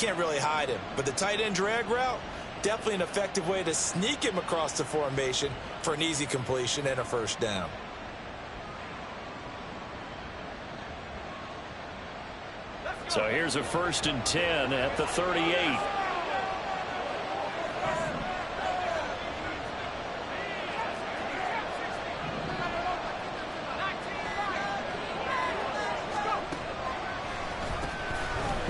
can't really hide him. But the tight end drag route, definitely an effective way to sneak him across the formation for an easy completion and a first down. So here's a 1st and 10 at the 38.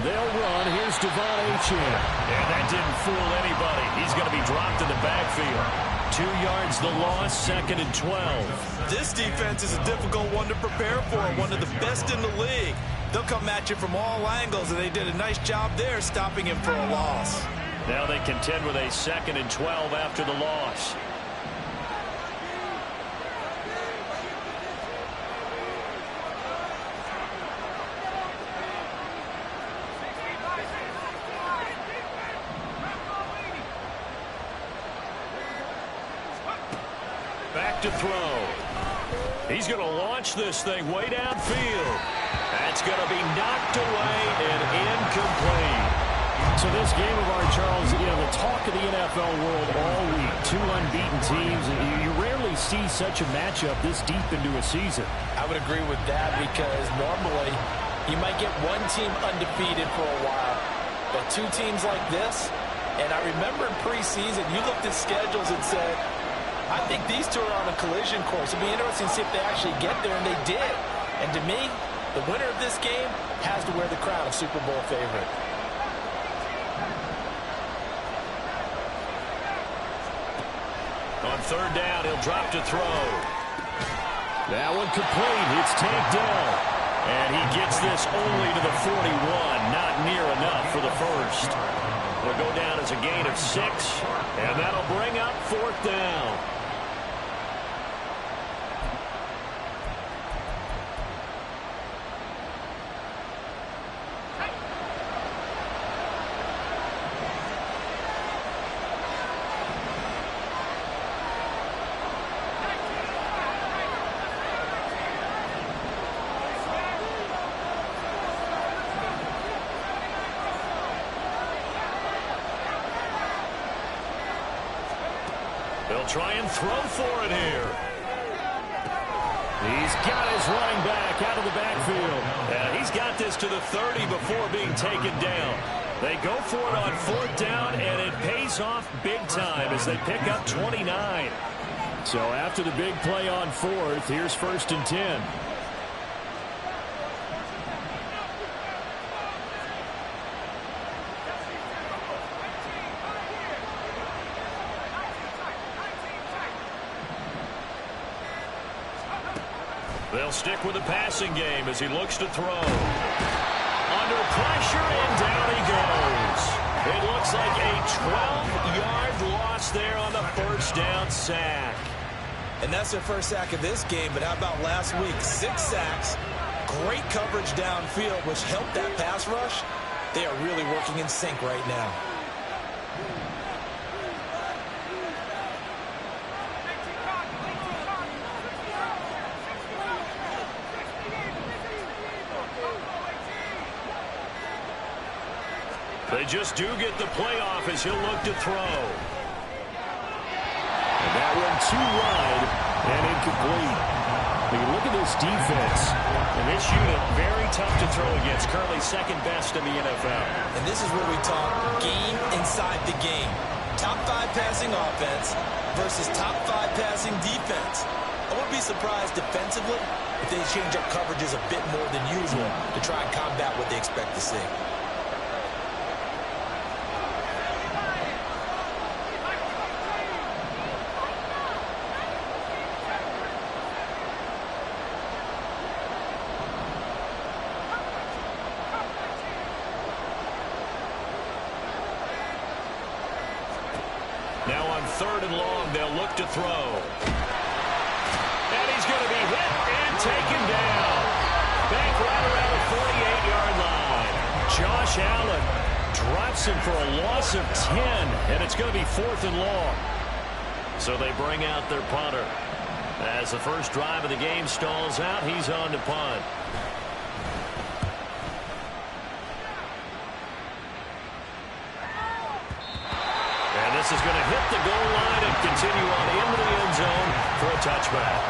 They'll run. Here's Devon Achane. And that didn't fool anybody. He's going to be dropped in the backfield. 2 yards the loss, 2nd and 12. This defense is a difficult one to prepare for, one of the best in the league. They'll come at you from all angles, and they did a nice job there stopping him for a loss. Now they contend with a 2nd and 12 after the loss. Back to throw. He's going to launch this thing way downfield. That's going to be knocked away and incomplete. So this game of ours, Charles, you know, the talk of the NFL world all week. 2 unbeaten teams. You rarely see such a matchup this deep into a season. I would agree with that because normally you might get one team undefeated for a while. But 2 teams like this, and I remember in preseason, you looked at schedules and said, I think these 2 are on a collision course. It'll be interesting to see if they actually get there, and they did. And to me, the winner of this game has to wear the crown of Super Bowl favorite. On 3rd down, he'll drop to throw. That one complete. It's tanked down. And he gets this only to the 41. Not near enough for the first. It'll go down as a gain of 6. And that'll bring up 4th down. They'll try and throw for it here. He's got his running back out of the backfield. And he's got this to the 30 before being taken down. They go for it on 4th down, and it pays off big time as they pick up 29. So after the big play on 4th, here's 1st and 10. They'll stick with the passing game as he looks to throw. Under pressure, and down he goes. It looks like a 12-yard loss there on the 1st down sack. And that's their first sack of this game, but how about last week? 6 sacks, great coverage downfield, which helped that pass rush. They are really working in sync right now. They just do get the playoff as he'll look to throw. And that one too wide and incomplete. You look at this defense. And this unit, very tough to throw against. Currently 2nd best in the NFL. And this is where we talk game inside the game. Top 5 passing offense versus top 5 passing defense. I wouldn't be surprised defensively if they change up coverages a bit more than usual to try and combat what they expect to see. Now on 3rd and long, they'll look to throw. And he's going to be hit and taken down. Back right around the 48-yard line. Josh Allen drops him for a loss of 10, and it's going to be 4th and long. So they bring out their punter. As the first drive of the game stalls out, he's on to punt. This is going to hit the goal line and continue on into the end zone for a touchback.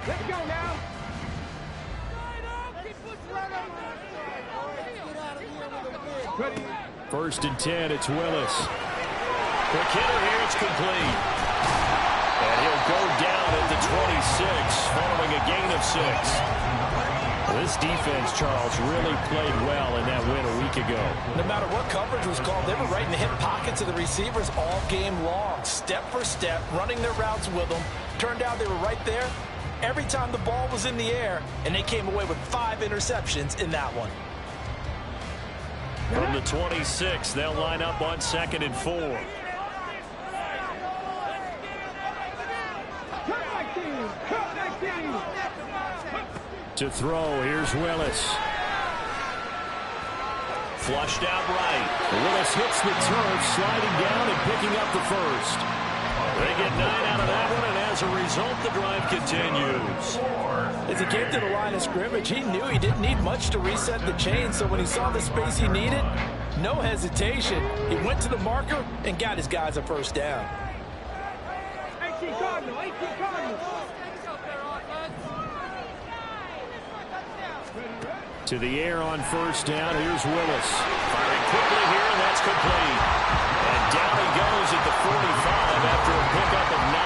Let's go now. First and 10, it's Willis. Quick hitter here, it's complete. And he'll go down at the 26, following a gain of 6. This defense, Charles, really played well in that win a week ago. No matter what coverage was called, they were right in the hip pockets of the receivers all game long. Step for step, running their routes with them. Turned out they were right there every time the ball was in the air, and they came away with 5 interceptions in that one. From the 26, they'll line up on 2nd and 4. To throw, here's Willis. Flushed out right. Willis hits the turf, sliding down and picking up the first. They get 9 out of that one, and as a result, the drive continues. As he came to the line of scrimmage, he knew he didn't need much to reset the chain, so when he saw the space he needed, no hesitation. He went to the marker and got his guys a first down. 18 Cardinal, 18 Cardinal. To the air on first down, here's Willis. Firing quickly here, and that's complete. And down he goes at the 45 after a pickup of 9.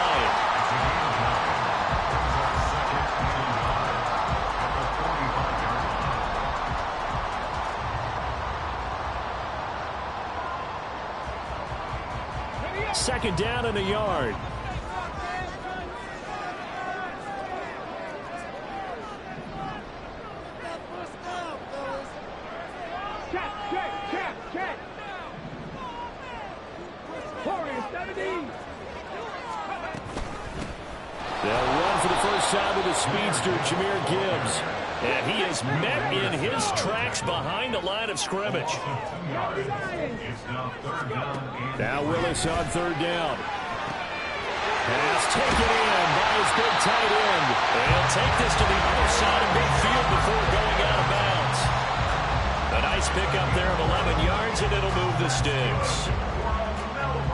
Second down and a yard. Check. Warriors 17. They'll run for the first time with the speedster, Jahmyr Gibbs. And he is met in his tracks behind the line of scrimmage. Now Willis on third down. Pass taken in by his big tight end. They'll take this to the other side of midfield before going out of bounds. A nice pickup there of 11 yards, and it'll move the sticks.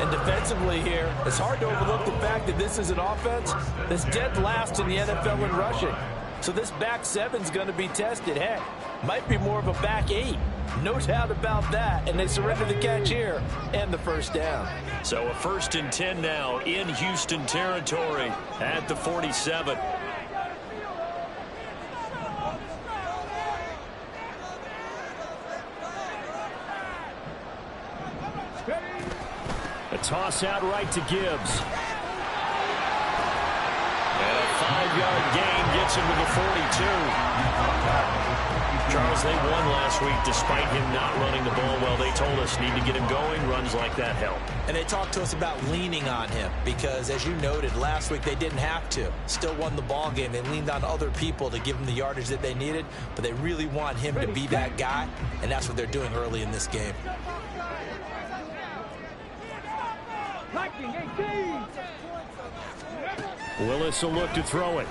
And defensively here, it's hard to overlook the fact that this is an offense that's dead last in the NFL in rushing. So this back 7's going to be tested. Heck, might be more of a back 8. No doubt about that. And they surrender the catch here and the first down. So a 1st and 10 now in Houston territory at the 47. A toss out right to Gibbs. And a 5-yard gain gets him to the 42. Charles, they won last week despite him not running the ball well. They told us need to get him going. Runs like that help. And they talked to us about leaning on him because, as you noted, last week they didn't have to. Still won the ball game. They leaned on other people to give them the yardage that they needed, but they really want him to be that guy, and that's what they're doing early in this game. Willis will look to throw it.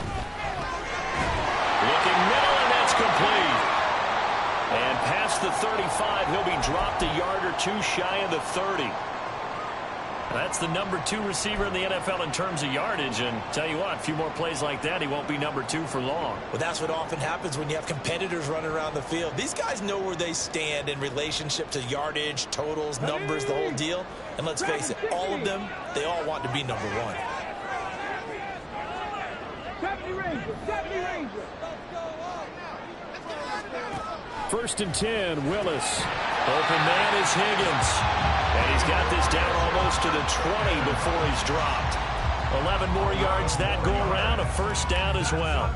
Looking middle, and that's complete. And past the 35, he'll be dropped a yard or two shy of the 30. That's the number 2 receiver in the NFL in terms of yardage. And tell you what, a few more plays like that, he won't be number 2 for long. Well, that's what often happens when you have competitors running around the field. These guys know where they stand in relationship to yardage, totals, numbers, the whole deal. And let's face it, all of them, they all want to be number 1. 70 Ranger. 1st and 10, Willis. Open man is Higgins. And he's got this down almost to the 20 before he's dropped. 11 more yards that go around, a first down as well.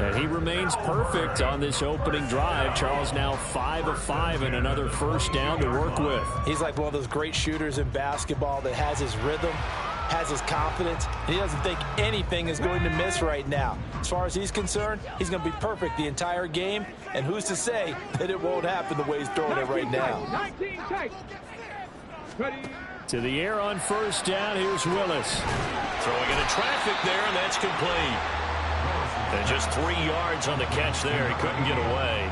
And he remains perfect on this opening drive. Charles now 5 of 5 and another first down to work with. He's like one of those great shooters in basketball that has his rhythm, has his confidence, and he doesn't think anything is going to miss right now. As far as he's concerned, he's going to be perfect the entire game, and who's to say that it won't happen the way he's throwing it right now. 19 tight. Ready. To the air on first down, here's Willis. Throwing into traffic there, and that's complete. And just 3 yards on the catch there. He couldn't get away.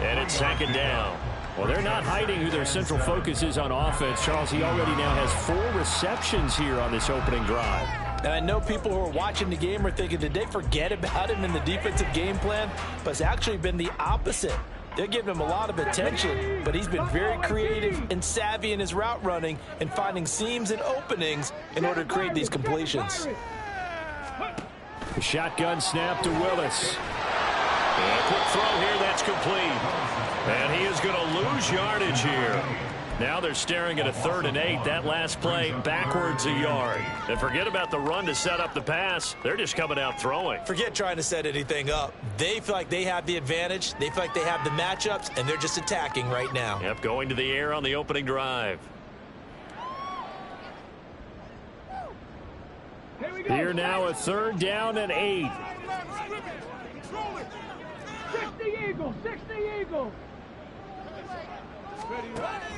And it's second down. Well, they're not hiding who their central focus is on offense. Charles, he already now has 4 receptions here on this opening drive. And I know people who are watching the game are thinking, did they forget about him in the defensive game plan? But it's actually been the opposite. They're giving him a lot of attention, but he's been very creative and savvy in his route running and finding seams and openings in order to create these completions. The shotgun snap to Willis. And a quick throw here, that's complete. And he is going to lose yardage here. Now they're staring at a 3rd and 8. That last play backwards a yard. And forget about the run to set up the pass. They're just coming out throwing. Forget trying to set anything up. They feel like they have the advantage. They feel like they have the matchups, and they're just attacking right now. Yep, going to the air on the opening drive. Here now a 3rd down and 8. 60 Eagles, 60 Eagles.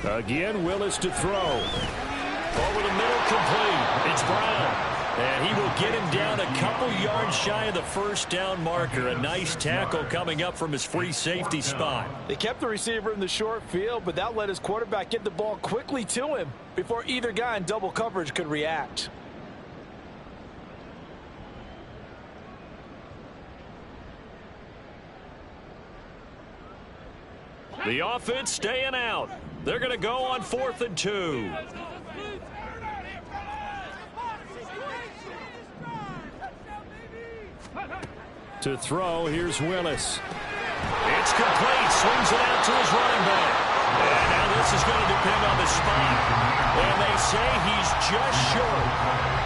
Again, Willis to throw. Over the middle, complete. It's Brown. And he will get him down a couple yards shy of the first down marker. A nice tackle coming up from his free safety spot. They kept the receiver in the short field, but that let his quarterback get the ball quickly to him before either guy in double coverage could react. The offense staying out. They're going to go on 4th and 2. To throw, here's Willis. It's complete. Swings it out to his running back. And now this is going to depend on the spot. And they say he's just short.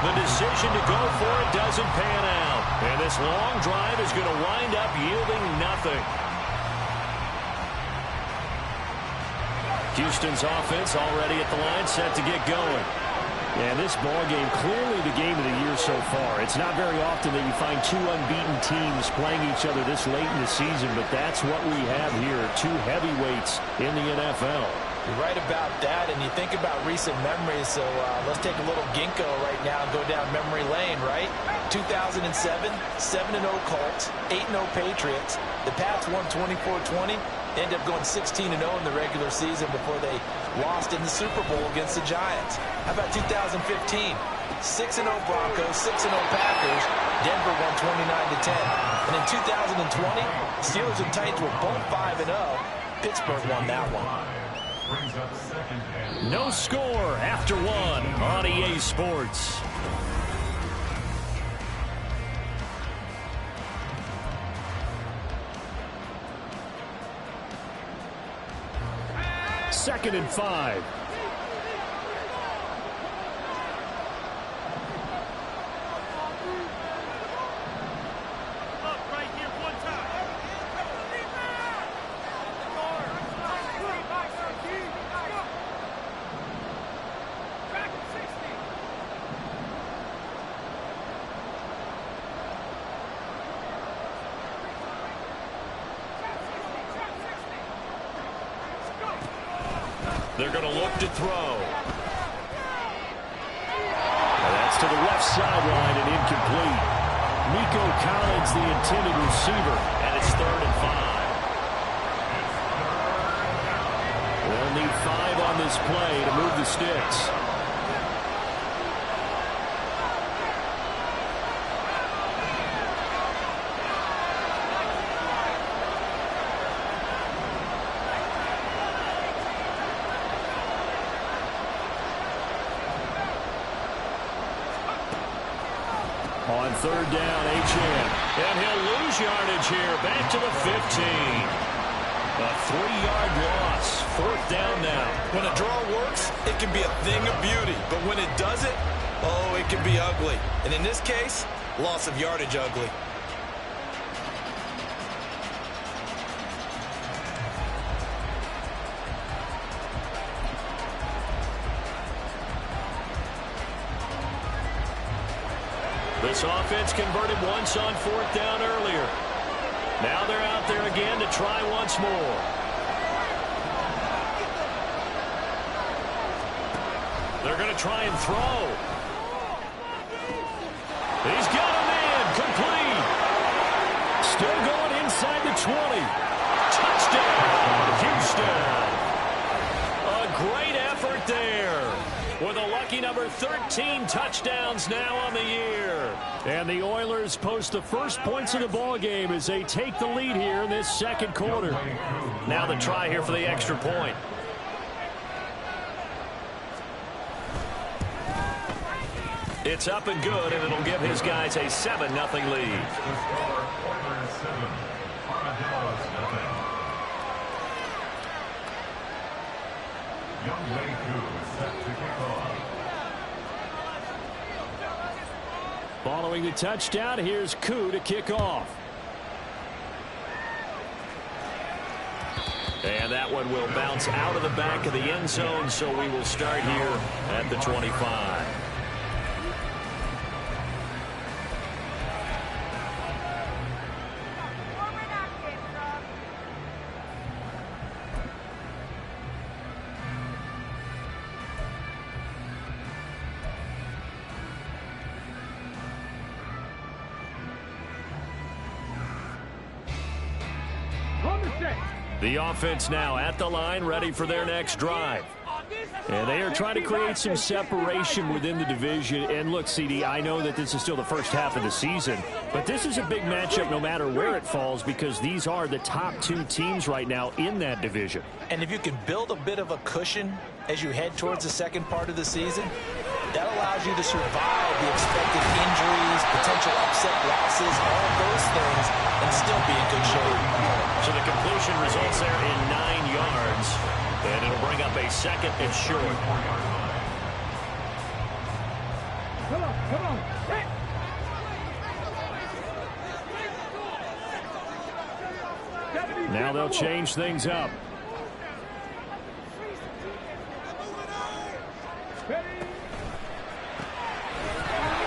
The decision to go for it doesn't pan out. And this long drive is going to wind up yielding nothing. Houston's offense already at the line, set to get going. And this ball game, clearly the game of the year so far. It's not very often that you find 2 unbeaten teams playing each other this late in the season, but that's what we have here, 2 heavyweights in the NFL. You're right about that, and you think about recent memories, so let's take a little ginkgo right now and go down memory lane, right? 2007, 7-0 Colts, 8-0 Patriots. The Pats won 24-20, ended up going 16-0 in the regular season before they lost in the Super Bowl against the Giants. How about 2015? 6-0 Broncos, 6-0 Packers. Denver won 29-10. And in 2020, Steelers and Titans were both 5-0. Pittsburgh won that one. No score after 1 on EA Sports. Second and 5. They're going to look to throw. That's to the left sideline and incomplete. Nico Collins, the intended receiver. And it's 3rd and 5. They'll need 5 on this play to move the sticks. On 3rd down, HN. And he'll lose yardage here. Back to the 15. A 3-yard loss. 4th down now. When a draw works, it can be a thing of beauty. But when it doesn't, oh, it can be ugly. And in this case, loss of yardage ugly. This offense converted once on 4th down earlier. Now they're out there again to try once more. They're going to try and throw. He's got him in. Complete. Still going inside the 20. Touchdown, Houston. A great effort there. With a lucky number 13 touchdowns now on the year. And the Oilers post the first points of the ball game as they take the lead here in this second quarter. Now the try here for the extra point. It's up and good, and it'll give his guys a 7-0 lead. Following the touchdown, here's Koo to kick off. And that one will bounce out of the back of the end zone, so we will start here at the 25. The offense now at the line, ready for their next drive. And they are trying to create some separation within the division. And look, CD, I know that this is still the first half of the season, but this is a big matchup no matter where it falls because these are the top 2 teams right now in that division. And if you can build a bit of a cushion as you head towards the second part of the season, that allows you to survive the expected injuries, potential upset losses, all of those things, and still be in good shape. So the completion results there in 9 yards, and it'll bring up a 2nd and short. Come on. Hey. Now they'll change things up.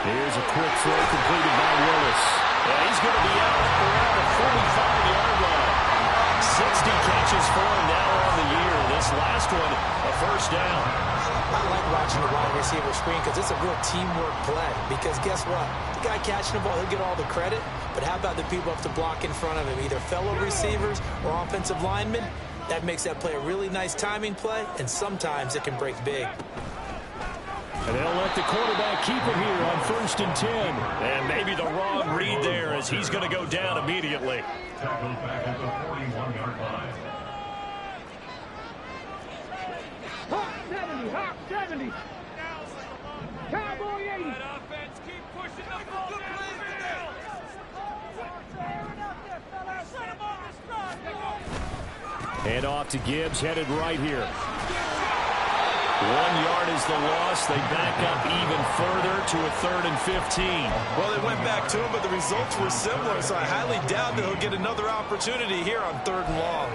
Here's a quick throw completed by Willis. And he's going to be out around the 45-yard line. 60 catches for him now on the year. This last one, a first down. I like watching the wide receiver screen because it's a real teamwork play. Because guess what? The guy catching the ball, he'll get all the credit. But how about the people up to block in front of him, either fellow receivers or offensive linemen? That makes that play a really nice timing play, and sometimes it can break big. And they'll let the quarterback keep it here on 1st and 10. And maybe the wrong read there as he's going to go down immediately. Tackled back at the 41-yard line. Hawk 70, Hawk 70. Cowboy 80. Offense, keep pushing the ball downfield. Hand off to Gibbs, headed right here. 1 yard is the loss. They back up even further to a 3rd and 15. Well, they went back to him, but the results were similar, so I highly doubt that he'll get another opportunity here on 3rd and long.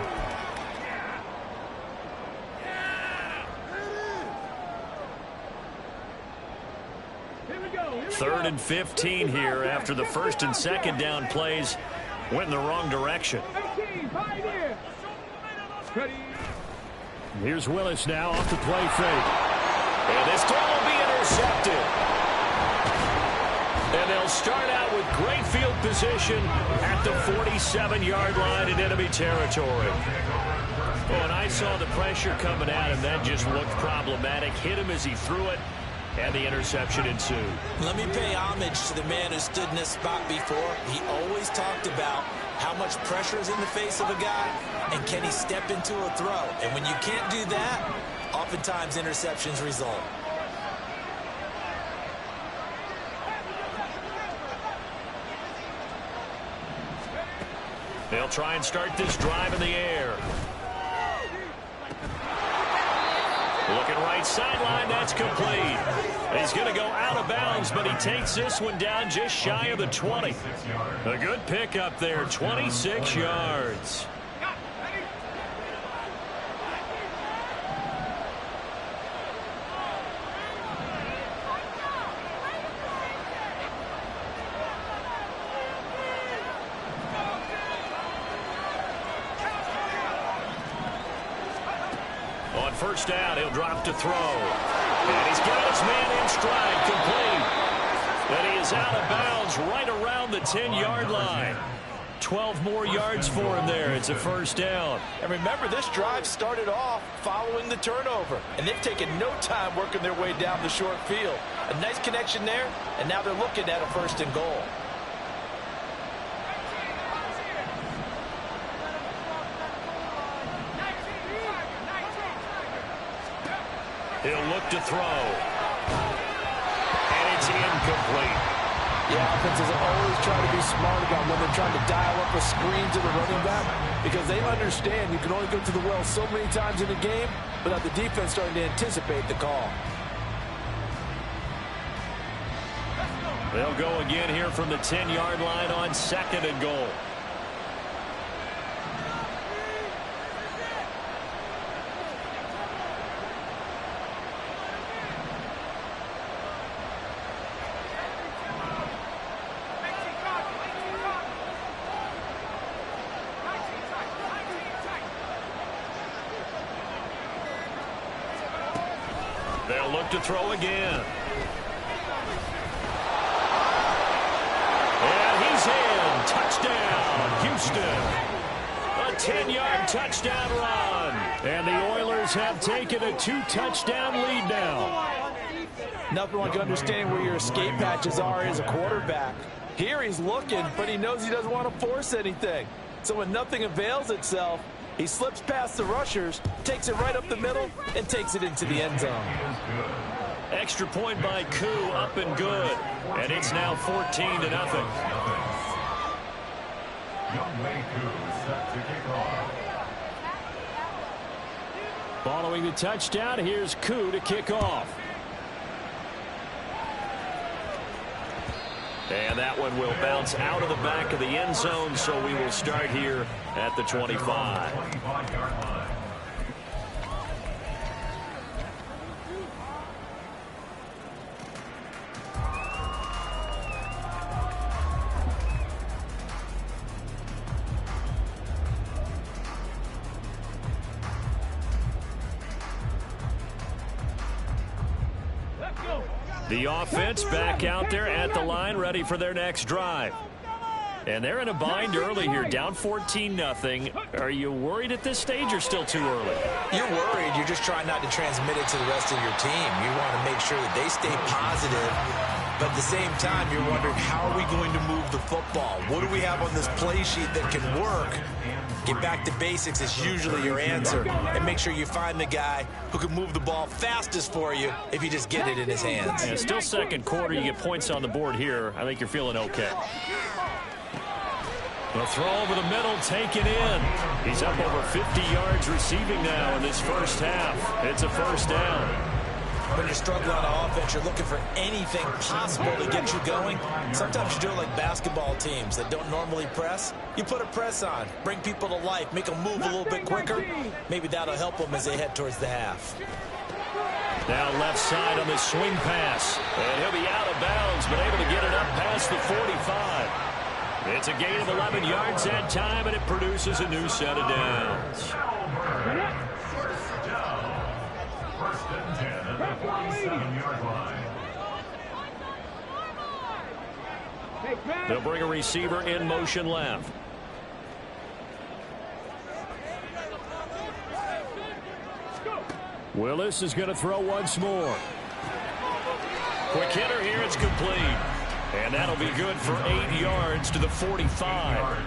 Here we go. 3rd and 15 here after the 1st and 2nd down plays went in the wrong direction. 18, pioneer. Ready. Here's Willis now off the play fake. And this throw will be intercepted. And they'll start out with great field position at the 47-yard line in enemy territory. Oh, and I saw the pressure coming at him. That just looked problematic. Hit him as he threw it, and the interception ensued. Let me pay homage to the man who stood in this spot before. He always talked about how much pressure is in the face of a guy, and can he step into a throw? And when you can't do that, oftentimes interceptions result. They'll try and start this drive in the air. Looking right sideline, that's complete. He's going to go out of bounds, but he takes this one down just shy of the 20. A good pickup there, 26 yards. first down. He'll drop to throw. And he's got his man in stride, complete. And he is out of bounds right around the 10-yard line. 12 more yards for him there. It's a first down. And remember, this drive started off following the turnover. And they've taken no time working their way down the short field. A nice connection there, and now they're looking at a first and goal. He'll look to throw. And it's incomplete. Yeah, offenses always try to be smart about when they're trying to dial up a screen to the running back, because they understand you can only go to the well so many times in a game without the defense starting to anticipate the call. They'll go again here from the 10-yard line on second and goal. They'll look to throw again. And he's in. Touchdown, Houston. A 10-yard touchdown run. And the Oilers have taken a 2-touchdown lead now. Nothing like understanding where your escape patches are as a quarterback. Here he's looking, but he knows he doesn't want to force anything. So when nothing avails itself, he slips past the rushers, takes it right up the middle, and takes it into the end zone. Extra point by Koo, up and good. And it's now 14-0. Following the touchdown, here's Koo to kick off. And that one will bounce out of the back of the end zone, so we will start here at the 25. The offense back out there at the line, ready for their next drive. And they're in a bind early here, down 14-0. Are you worried at this stage or still too early? You're worried. You're just trying not to transmit it to the rest of your team. You want to make sure that they stay positive. But at the same time, you're wondering, how are we going to move the football? What do we have on this play sheet that can work? Get back to basics is usually your answer. And make sure you find the guy who can move the ball fastest for you if you just get it in his hands. Yeah, still second quarter. You get points on the board here. I think you're feeling okay. The throw over the middle, taken in. He's up over 50 yards receiving now in this first half. It's a first down. When you're struggling on offense, you're looking for anything possible to get you going. Sometimes you do it like basketball teams that don't normally press. You put a press on, bring people to life, make them move a little bit quicker. Maybe that'll help them as they head towards the half. Now left side on this swing pass. And he'll be out of bounds, but able to get it up past the 45. It's a gain of 11 yards that time, and it produces a new set of downs. First and 10 at the 47-yard line. They'll bring a receiver in motion left. Willis is going to throw once more. Quick hitter here, it's complete. And that'll be good for 8 yards to the 45.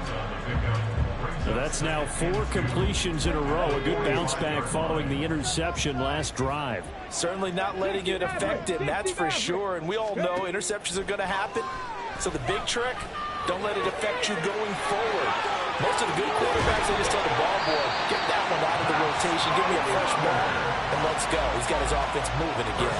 So that's now 4 completions in a row. A good bounce back following the interception last drive. Certainly not letting it affect him, that's for sure. And we all know interceptions are going to happen. So the big trick, don't let it affect you going forward. Most of the good quarterbacks, they just tell the ball boy, get that one out of the rotation, give me a fresh ball, and let's go. He's got his offense moving again.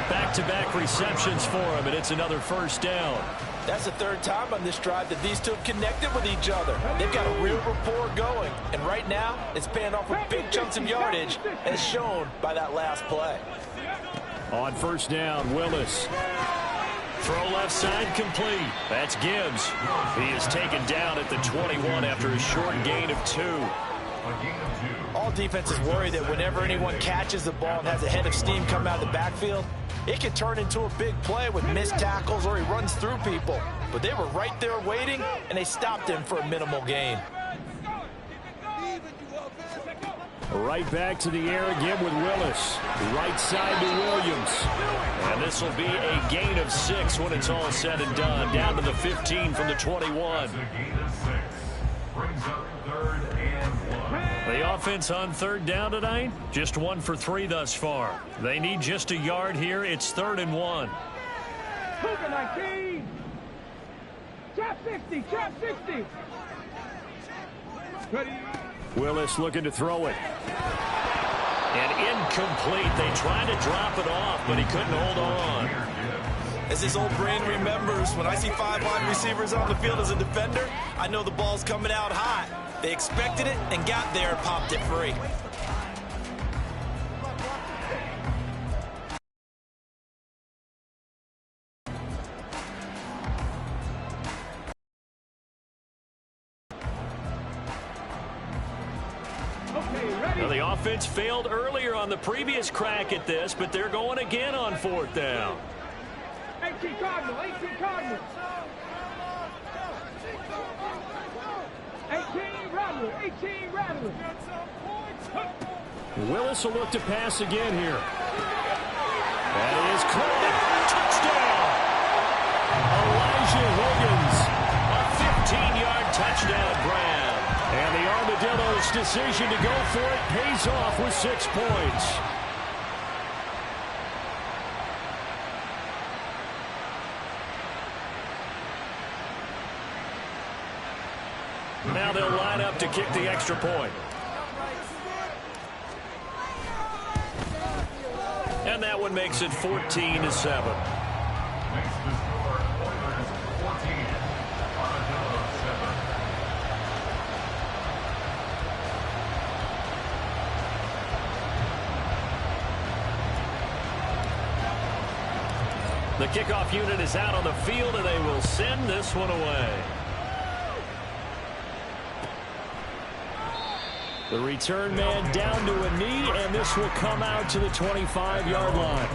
Back-to-back receptions for him, and it's another first down. That's the third time on this drive that these two have connected with each other. They've got a real rapport going, and right now it's paying off with big chunks of yardage, as shown by that last play. On first down, Willis. Throw left side complete. That's Gibbs. He is taken down at the 21 after a short gain of 2. All defenses worry that whenever anyone catches the ball and has a head of steam come out of the backfield, it can turn into a big play with missed tackles or he runs through people. But they were right there waiting, and they stopped him for a minimal gain. Right back to the air again with Willis. Right side to Williams. And this will be a gain of 6 when it's all said and done. Down to the 15 from the 21. The offense on 3rd down tonight, just 1 for 3 thus far. They need just a yard here. It's 3rd and 1. Chop 60, chop 60. Ready. Willis looking to throw it. And incomplete. They tried to drop it off, but he couldn't hold on. As his old brain remembers, when I see 5 wide receivers on the field as a defender, I know the ball's coming out hot. They expected it and got there and popped it free. Well, the offense failed earlier on the previous crack at this, but they're going again on 4th down. 18 Cardinal, 18 Cardinal. 18 Rattler, 18 Rattler. Willis will look to pass again here. That is caught. Touchdown! Elijah Higgins. A 15-yard touchdown grab. And the Armadillos' decision to go for it pays off with 6 points. Now they'll line up to kick the extra point. And that one makes it 14-7. The kickoff unit is out on the field, and they will send this one away. The return man down to a knee, and this will come out to the 25-yard line.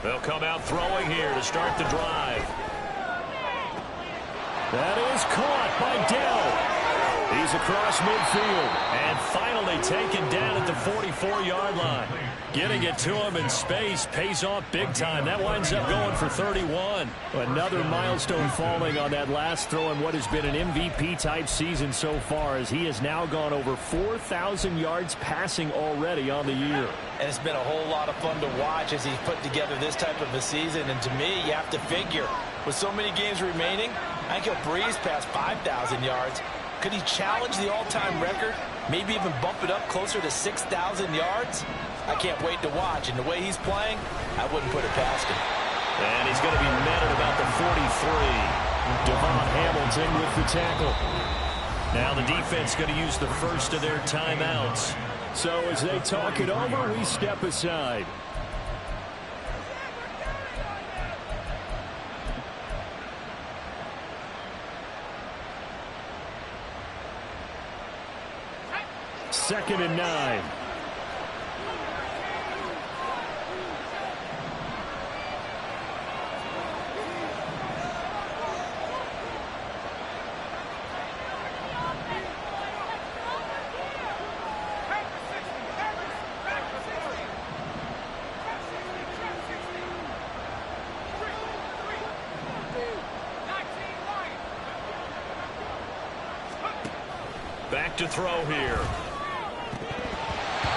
They'll come out throwing here to start the drive. That is caught by Dell. He's across midfield and finally taken down at the 44-yard line. Getting it to him in space pays off big time. That winds up going for 31. Another milestone falling on that last throw in what has been an MVP-type season so far, as he has now gone over 4,000 yards passing already on the year. And it's been a whole lot of fun to watch as he's put together this type of a season. And to me, you have to figure, with so many games remaining, I think he'll breeze past 5,000 yards. Could he challenge the all-time record? Maybe even bump it up closer to 6,000 yards? I can't wait to watch. And the way he's playing, I wouldn't put it past him. And he's going to be met at about the 43. Devon Hamilton with the tackle. Now the defense going to use the first of their timeouts. So as they talk it over, we step aside. Second and 9. Back to throw here.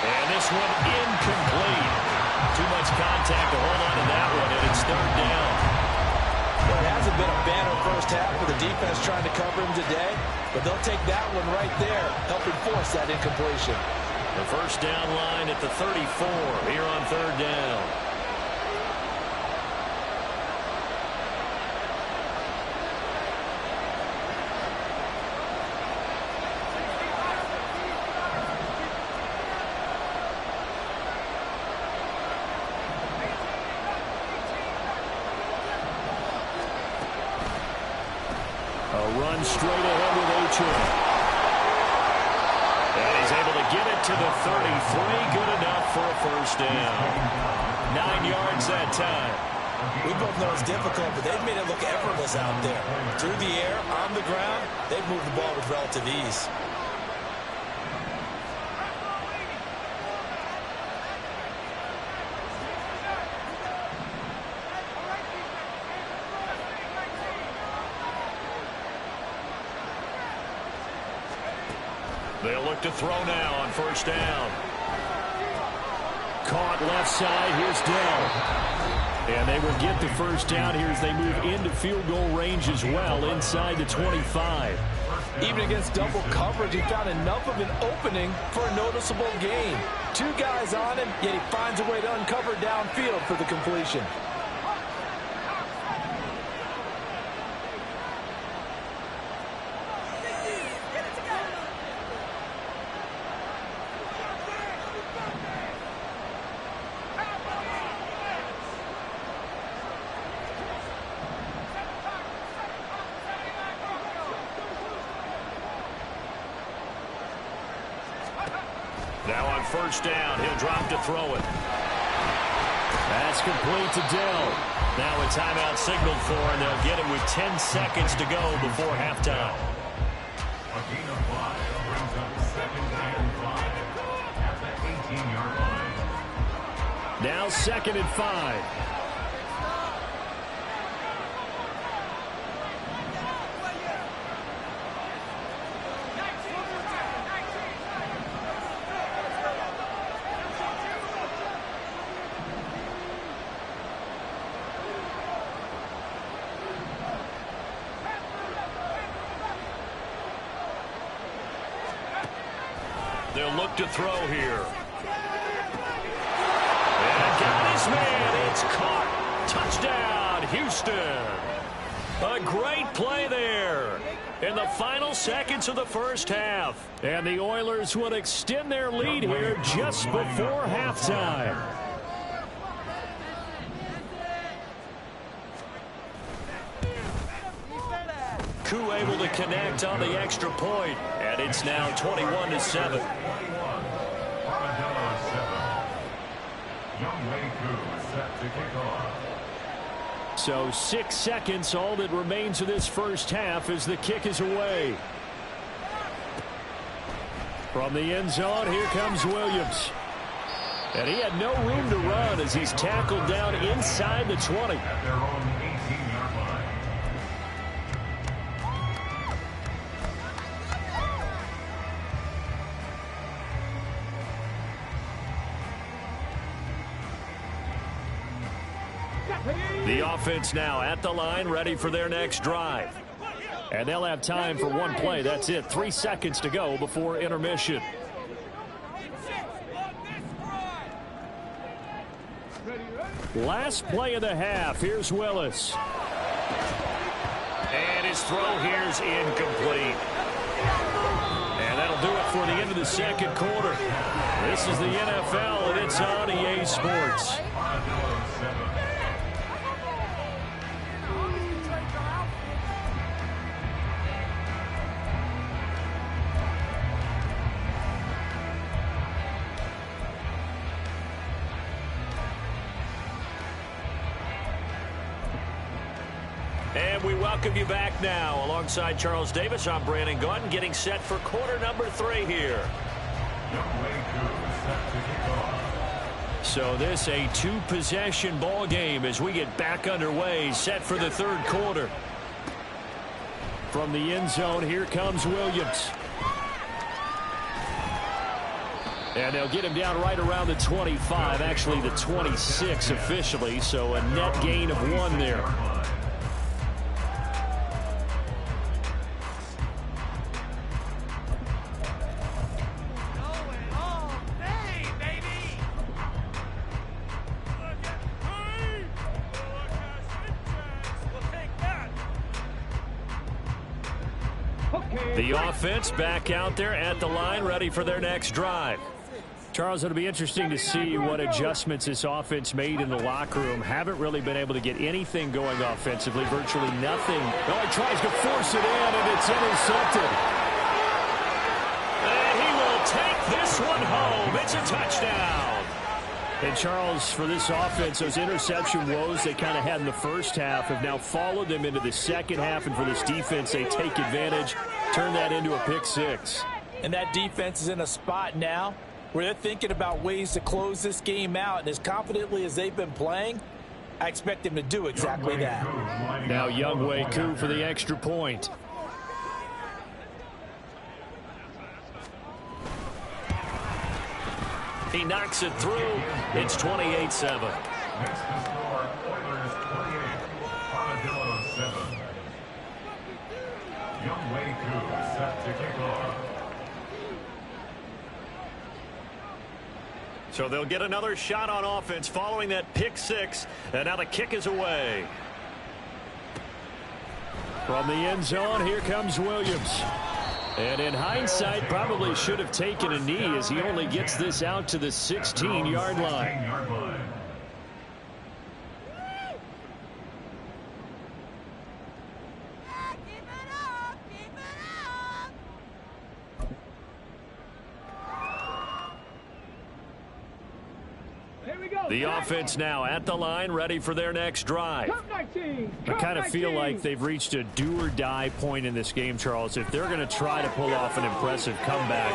And this one incomplete. Too much contact to hold on to that one, and it's third down. Well, it hasn't been a banner first half for the defense trying to cover him today, but they'll take that one right there, helping force that incompletion. The first down line at the 34 here on third down. A run straight ahead with Achane. And he's able to get it to the 33. Good enough for a first down. 9 yards that time. We both know it's difficult, but they've made it look effortless out there. Through the air, on the ground, they've moved the ball with relative ease. They'll look to throw now on first down. Caught left side. Here's Dell. And they will get the first down here as they move into field goal range as well inside the 25. Even against double coverage, he found enough of an opening for a noticeable gain. 2 guys on him, yet he finds a way to uncover downfield for the completion. Now on first down, he'll drop to throw it. That's complete to Dell. Now a timeout signaled for, and they'll get it with 10 seconds to go before halftime. A gain of 5 brings up 2nd and 5 at the 18-yard line. Now 2nd and 5. They'll look to throw here. And got his man. It's caught. Touchdown, Houston. A great play there in the final seconds of the first half. And the Oilers will extend their lead here just before halftime. Koo able to connect on the extra point, and it's now 21-7. So 6 seconds, all that remains of this first half as the kick is away. From the end zone, here comes Williams. And he had no room to run as he's tackled down inside the 20. At their own 18-yard line. The offense now at the line, ready for their next drive. And they'll have time for one play. That's it. 3 seconds to go before intermission. Last play of the half. Here's Willis. And his throw here's incomplete. And that'll do it for the end of the second quarter. This is the NFL, and it's on EA Sports. And we welcome you back now. Alongside Charles Davis, I'm Brandon Gaudin, getting set for quarter number 3 here. So this a 2-possession ball game as we get back underway, set for the third quarter. From the end zone, here comes Williams. And they'll get him down right around the 25, actually the 26 officially, so a net gain of 1 there. The offense back out there at the line, ready for their next drive. Charles, it'll be interesting to see what adjustments this offense made in the locker room. Haven't really been able to get anything going offensively, virtually nothing. Oh, he tries to force it in, and it's intercepted. And he will take this one home. It's a touchdown. And, Charles, for this offense, those interception woes they kind of had in the first half have now followed them into the second half. And for this defense, they take advantage, turn that into a pick six. And that defense is in a spot now where they're thinking about ways to close this game out. And as confidently as they've been playing, I expect them to do exactly that. Now Younghoe Koo for the extra point. He knocks it through. It's 28-7. Next to score, Oilers 28, Armadillo 7. Younghoe Koo set to kick off. So they'll get another shot on offense following that pick six. And now the kick is away. From the end zone, here comes Williams. And in hindsight, probably should have taken a knee as he only gets this out to the 16-yard line. The offense now at the line, ready for their next drive. I kind of feel like they've reached a do-or-die point in this game, Charles. If they're going to try to pull off an impressive comeback,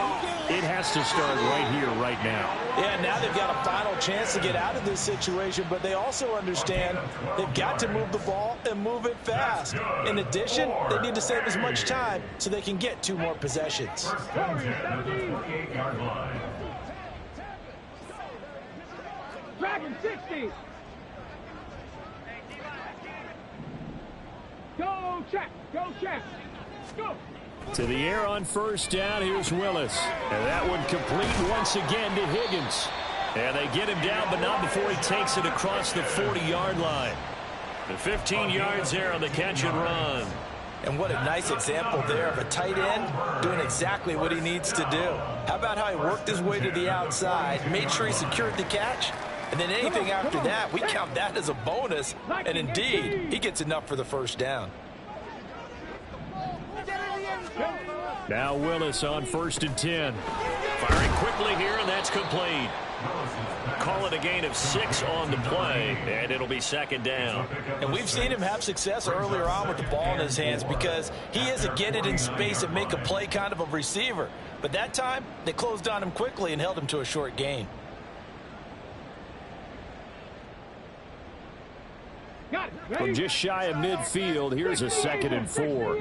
it has to start right here, right now. Yeah, now they've got a final chance to get out of this situation, but they also understand they've got to move the ball and move it fast. In addition, they need to save as much time so they can get 2 more possessions. Dragon 60. Go check. Go check. Go. To the air on first down. Here's Willis. And that one complete once again to Higgins. And they get him down, but not before he takes it across the 40-yard line. The 15 yards there on the catch and run. And what a nice example there of a tight end doing exactly what he needs to do. How about how he worked his way to the outside, made sure he secured the catch, and then anything after that, we count that as a bonus. And indeed, he gets enough for the first down. Now Willis on 1st and 10. Firing quickly here, and that's complete. Call it a gain of 6 on the play, and it'll be 2nd down. And we've seen him have success earlier on with the ball in his hands because he is a get it in space and make a play kind of a receiver. But that time, they closed on him quickly and held him to a short gain. From just shy of midfield, here's a 2nd and 4.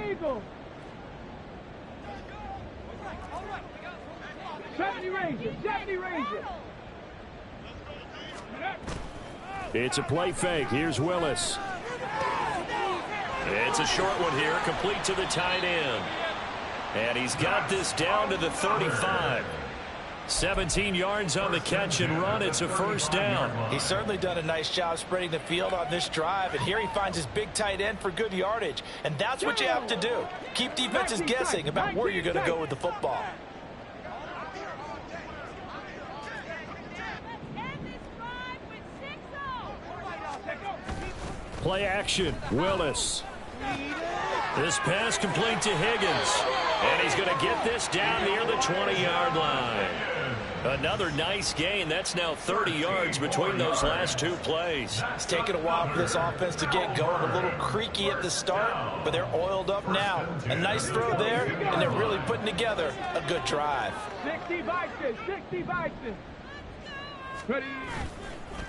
70 Rangers. 70 Rangers. It's a play fake. Here's Willis. It's a short one here, complete to the tight end. And he's got this down to the 35. 17 yards on the catch and run. It's a first down. He's certainly done a nice job spreading the field on this drive, and here he finds his big tight end for good yardage. And that's what you have to do. Keep defenses guessing about where you're going to go with the football. Play action. Willis. This pass complete to Higgins. And he's going to get this down near the 20-yard line. Another nice gain. That's now 30 yards between those last 2 plays. It's taken a while for this offense to get going. A little creaky at the start, but they're oiled up now. A nice throw there, and they're really putting together a good drive. 60 Vikings. 60 Vikings. Ready.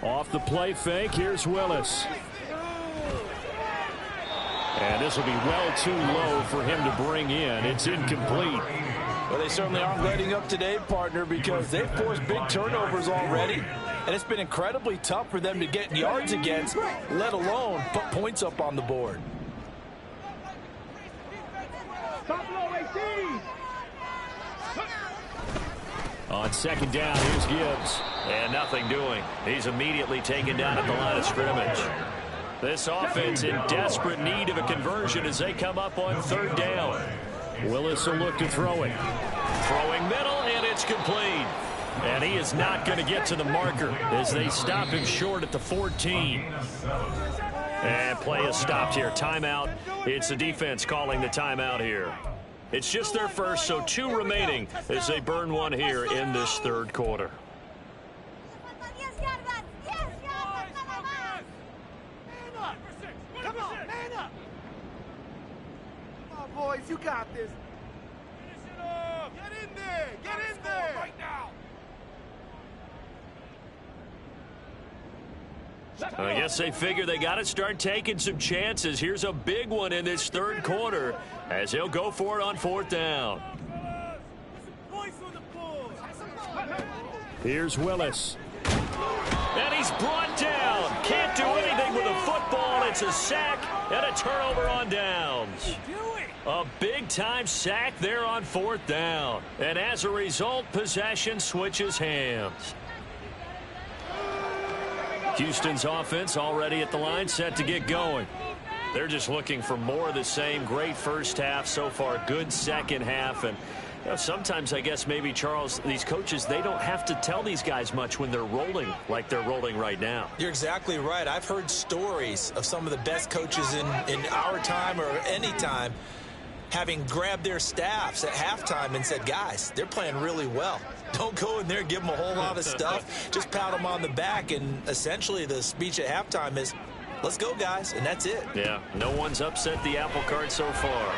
Off the play fake. Here's Willis. And this will be well too low for him to bring in. It's incomplete. Well, they certainly aren't letting up today, partner, because they've forced big turnovers already. And it's been incredibly tough for them to get yards against, let alone put points up on the board. On 2nd down, here's Gibbs. And nothing doing. He's immediately taken down at the line of scrimmage. This offense in desperate need of a conversion as they come up on 3rd down. Willis will look to throw it. Throwing middle, and it's complete. And he is not going to get to the marker as they stop him short at the 14. And play is stopped here. Timeout. It's the defense calling the timeout here. It's just their first, so 2 remaining as they burn one here in this third quarter. Come on, man up! Come on, boys, you got this. Finish it up! Get in there! Get in there! Right now! I guess they figure they got to start taking some chances. Here's a big one in this third quarter as he'll go for it on 4th down. Here's Willis. And he's brought down. Can't do anything with a football. It's a sack and a turnover on downs. A big-time sack there on 4th down. And as a result, possession switches hands. Houston's offense already at the line, set to get going. They're just looking for more of the same. Great first half so far, good second half. And you know, sometimes I guess maybe, Charles, these coaches, they don't have to tell these guys much when they're rolling like they're rolling right now. You're exactly right. I've heard stories of some of the best coaches in our time or any time having grabbed their staffs at halftime and said, guys, they're playing really well. Don't go in there and give them a whole lot of stuff. Just pat them on the back. And essentially the speech at halftime is, let's go, guys. And that's it. Yeah, no one's upset the apple cart so far.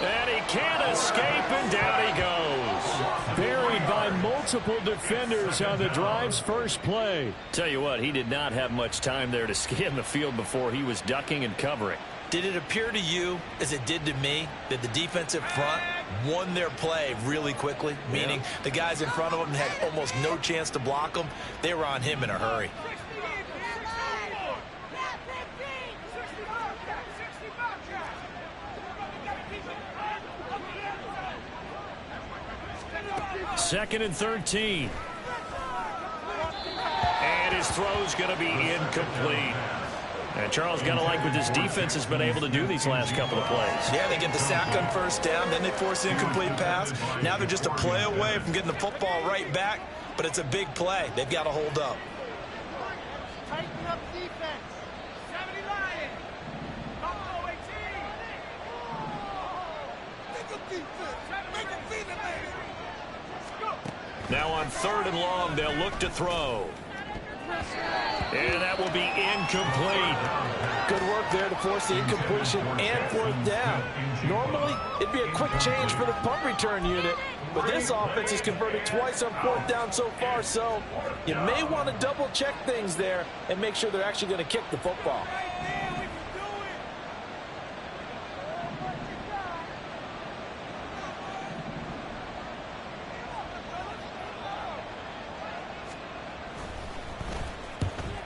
And he can't escape, and down he goes. Buried by multiple defenders on the drive's first play. Tell you what, he did not have much time there to scan the field before he was ducking and covering. Did it appear to you, as it did to me, that the defensive front won their play really quickly? Meaning the guys in front of them had almost no chance to block them. They were on him in a hurry. Second and 13. And his throw's going to be incomplete. And Charles, got to like what this defense has been able to do these last couple of plays. Yeah, they get the sack on first down, then they force the incomplete pass. Now they're just a play away from getting the football right back, but it's a big play. They've got to hold up. Tighten up defense. 70 Lions. Buffalo 18. Make a defense. Make a feed it, man. Now on 3rd and long, they'll look to throw. And that will be incomplete. Good work there to force the incompletion and 4th down. Normally, it'd be a quick change for the punt return unit, but this offense has converted twice on 4th down so far, so you may want to double-check things there and make sure they're actually going to kick the football.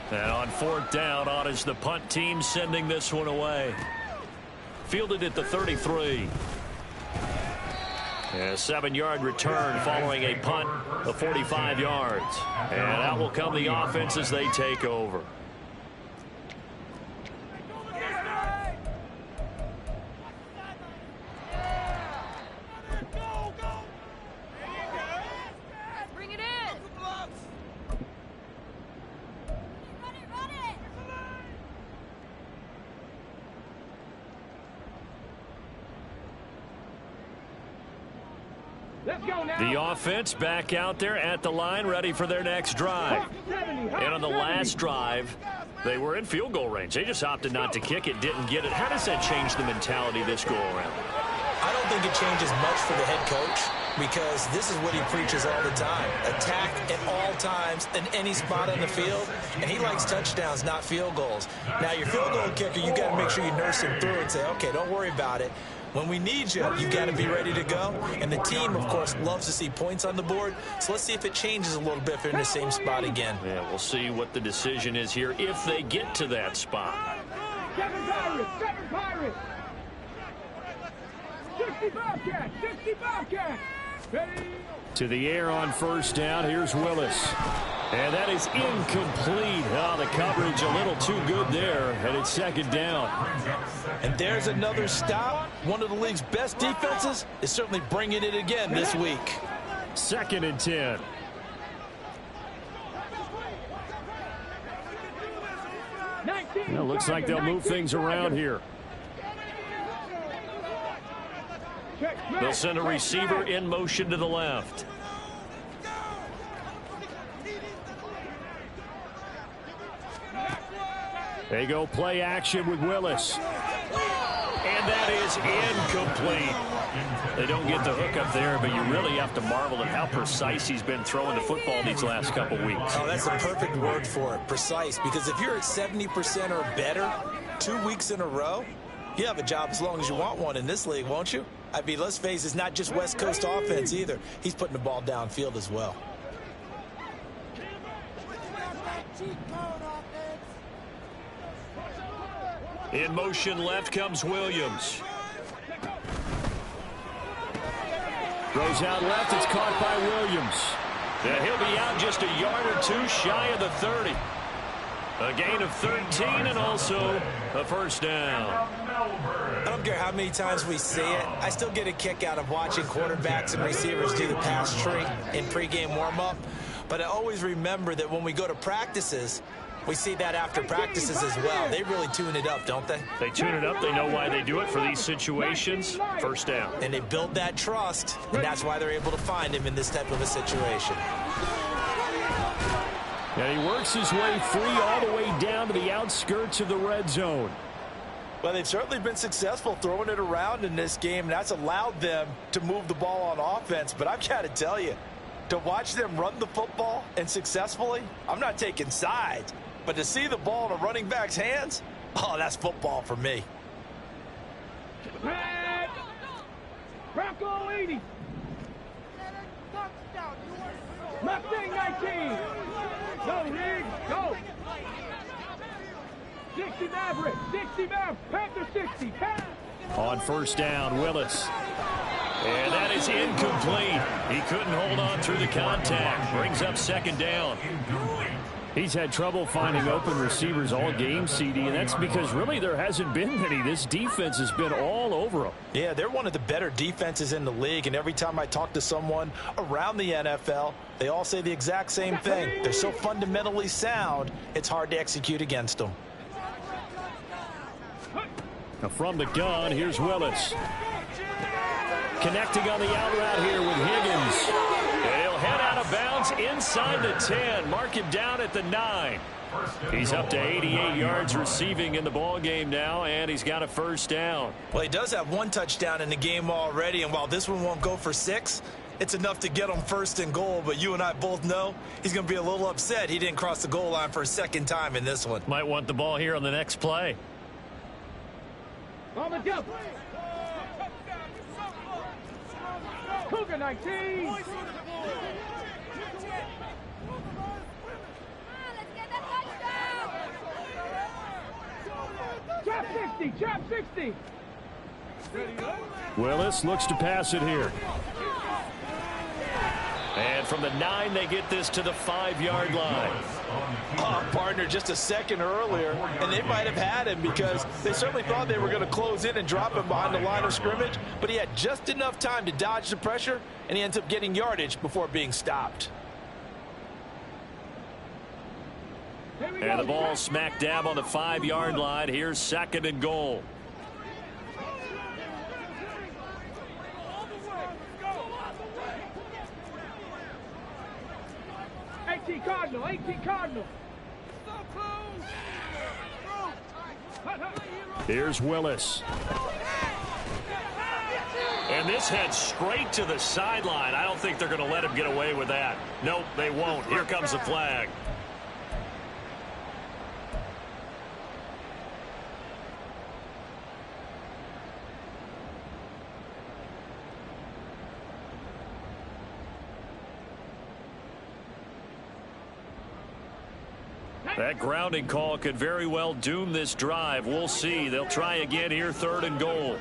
And on 4th down, on is the punt team sending this one away. Fielded at the 33. A 7-yard return following a punt of 45 yards. And out will come the offense as they take over. The offense back out there at the line, ready for their next drive. And on the last drive, they were in field goal range. They just opted not to kick it, didn't get it. How does that change the mentality this go around? I don't think it changes much for the head coach, because this is what he preaches all the time. Attack at all times in any spot on the field, and he likes touchdowns, not field goals. Now, your field goal kicker, you got to make sure you nurse him through and say, okay, don't worry about it. When we need you, you've got to be ready to go. And the team, of course, loves to see points on the board. So let's see if it changes a little bit if they're in the same spot again. Yeah, we'll see what the decision is here if they get to that spot. 7 Pirates. 60 Bobcats. Ready? To the air on 1st down. Here's Willis. And that is incomplete. Oh, the coverage a little too good there, and it's second down. And there's another stop. One of the league's best defenses is certainly bringing it again this week. 2nd and 10. Well, looks like they'll move things around here. They'll send a receiver in motion to the left. They go play action with Willis. And that is incomplete. They don't get the hook up there, but you really have to marvel at how precise he's been throwing the football these last couple weeks. Oh, that's the perfect word for it, precise. Because if you're at 70% or better 2 weeks in a row, you have a job as long as you want one in this league, won't you? I mean, let's face it, it's not just West Coast offense either. He's putting the ball downfield as well. In motion left comes Williams. Throws out left. It's caught by Williams. And he'll be out just a yard or two shy of the 30. A gain of 13 and also a first down. I don't care how many times we see it. I still get a kick out of watching quarterbacks and receivers do the pass tree in pregame warm-up. But I always remember that when we go to practices, we see that after practices as well. They really tune it up, don't they? They tune it up. They know why they do it for these situations. First down. And they build that trust, and that's why they're able to find him in this type of a situation. And he works his way free all the way down to the outskirts of the red zone. Well, they've certainly been successful throwing it around in this game, and that's allowed them to move the ball on offense. But I've got to tell you, to watch them run the football and successfully, I'm not taking sides. But to see the ball in a running back's hands, oh, that's football for me. Bronco 80. Mustang 19. Go, Riggs, go. 60 Maverick, 60 Maverick, Panther 60. On first down, Willis. And that is incomplete. He couldn't hold on through the contact. Brings up second down. He's had trouble finding open receivers all game, CD, and that's because really there hasn't been many. This defense has been all over them. Yeah, they're one of the better defenses in the league, and every time I talk to someone around the NFL, they all say the exact same thing. They're so fundamentally sound, it's hard to execute against them. Now from the gun, here's Willis. Connecting on the out route here with Higgins. And he'll head out of bounds inside the 10. Mark him down at the 9. He's up to 88 yards receiving in the ball game now, and he's got a first down. Well, he does have one touchdown in the game already, and while this one won't go for 6, it's enough to get him first and goal. But you and I both know he's going to be a little upset he didn't cross the goal line for a second time in this one. Might want the ball here on the next play. On the jump. Cougar 19. Trap 60, trap 60. Willis looks to pass it here. And from the 9, they get this to the 5-yard line. Oh, partner, just a second earlier, and they might have had him because they certainly thought they were going to close in and drop him behind the line of scrimmage, but he had just enough time to dodge the pressure, and he ends up getting yardage before being stopped. And the ball smack dab on the 5-yard line. Here's second and goal. Cardinal, 18 Cardinal. Here's Willis. And this heads straight to the sideline. I don't think they're going to let him get away with that. Nope, they won't. Here comes the flag. That grounding call could very well doom this drive. We'll see. They'll try again here, third and goal.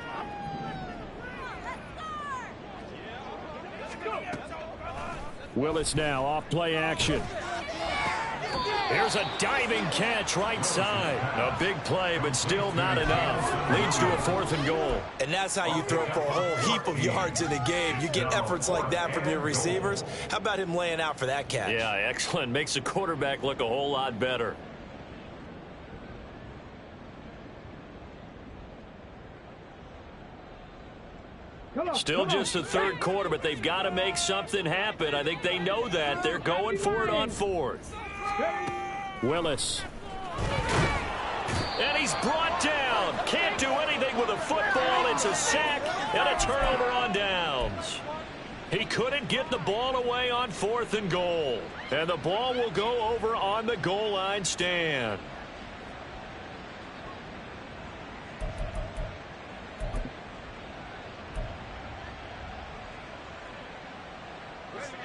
Willis now off play action. Here's a diving catch right side. A big play, but still not enough. Leads to a 4th and goal. And that's how you throw for a whole heap of yards in a game. You get efforts like that from your receivers. How about him laying out for that catch? Yeah, excellent. Makes the quarterback look a whole lot better. Still just the 3rd quarter, but they've got to make something happen. I think they know that. They're going for it on 4th. Willis. And he's brought down. Can't do anything with a football. It's a sack and a turnover on downs. He couldn't get the ball away on 4th and goal. And the ball will go over on the goal line stand.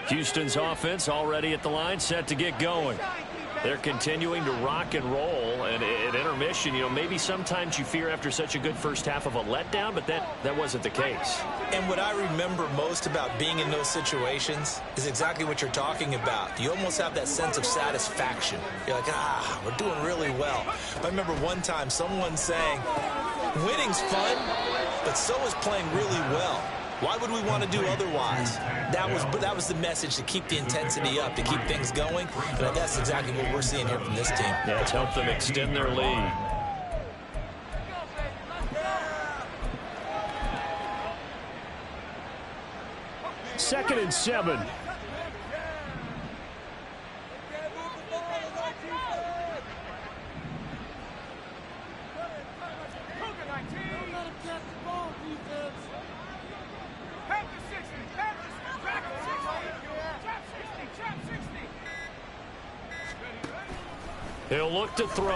Houston's offense already at the line, set to get going. They're continuing to rock and roll, and at intermission, you know, maybe sometimes you fear after such a good first half of a letdown, but that wasn't the case. And what I remember most about being in those situations is exactly what you're talking about. You almost have that sense of satisfaction. You're like, we're doing really well. I remember one time someone saying, winning's fun, but so is playing really well. Why would we want to do otherwise? That was the message, to keep the intensity up, to keep things going. And that's exactly what we're seeing here from this team. Yeah, it's helped them extend their lead. Second and 7. He'll look to throw.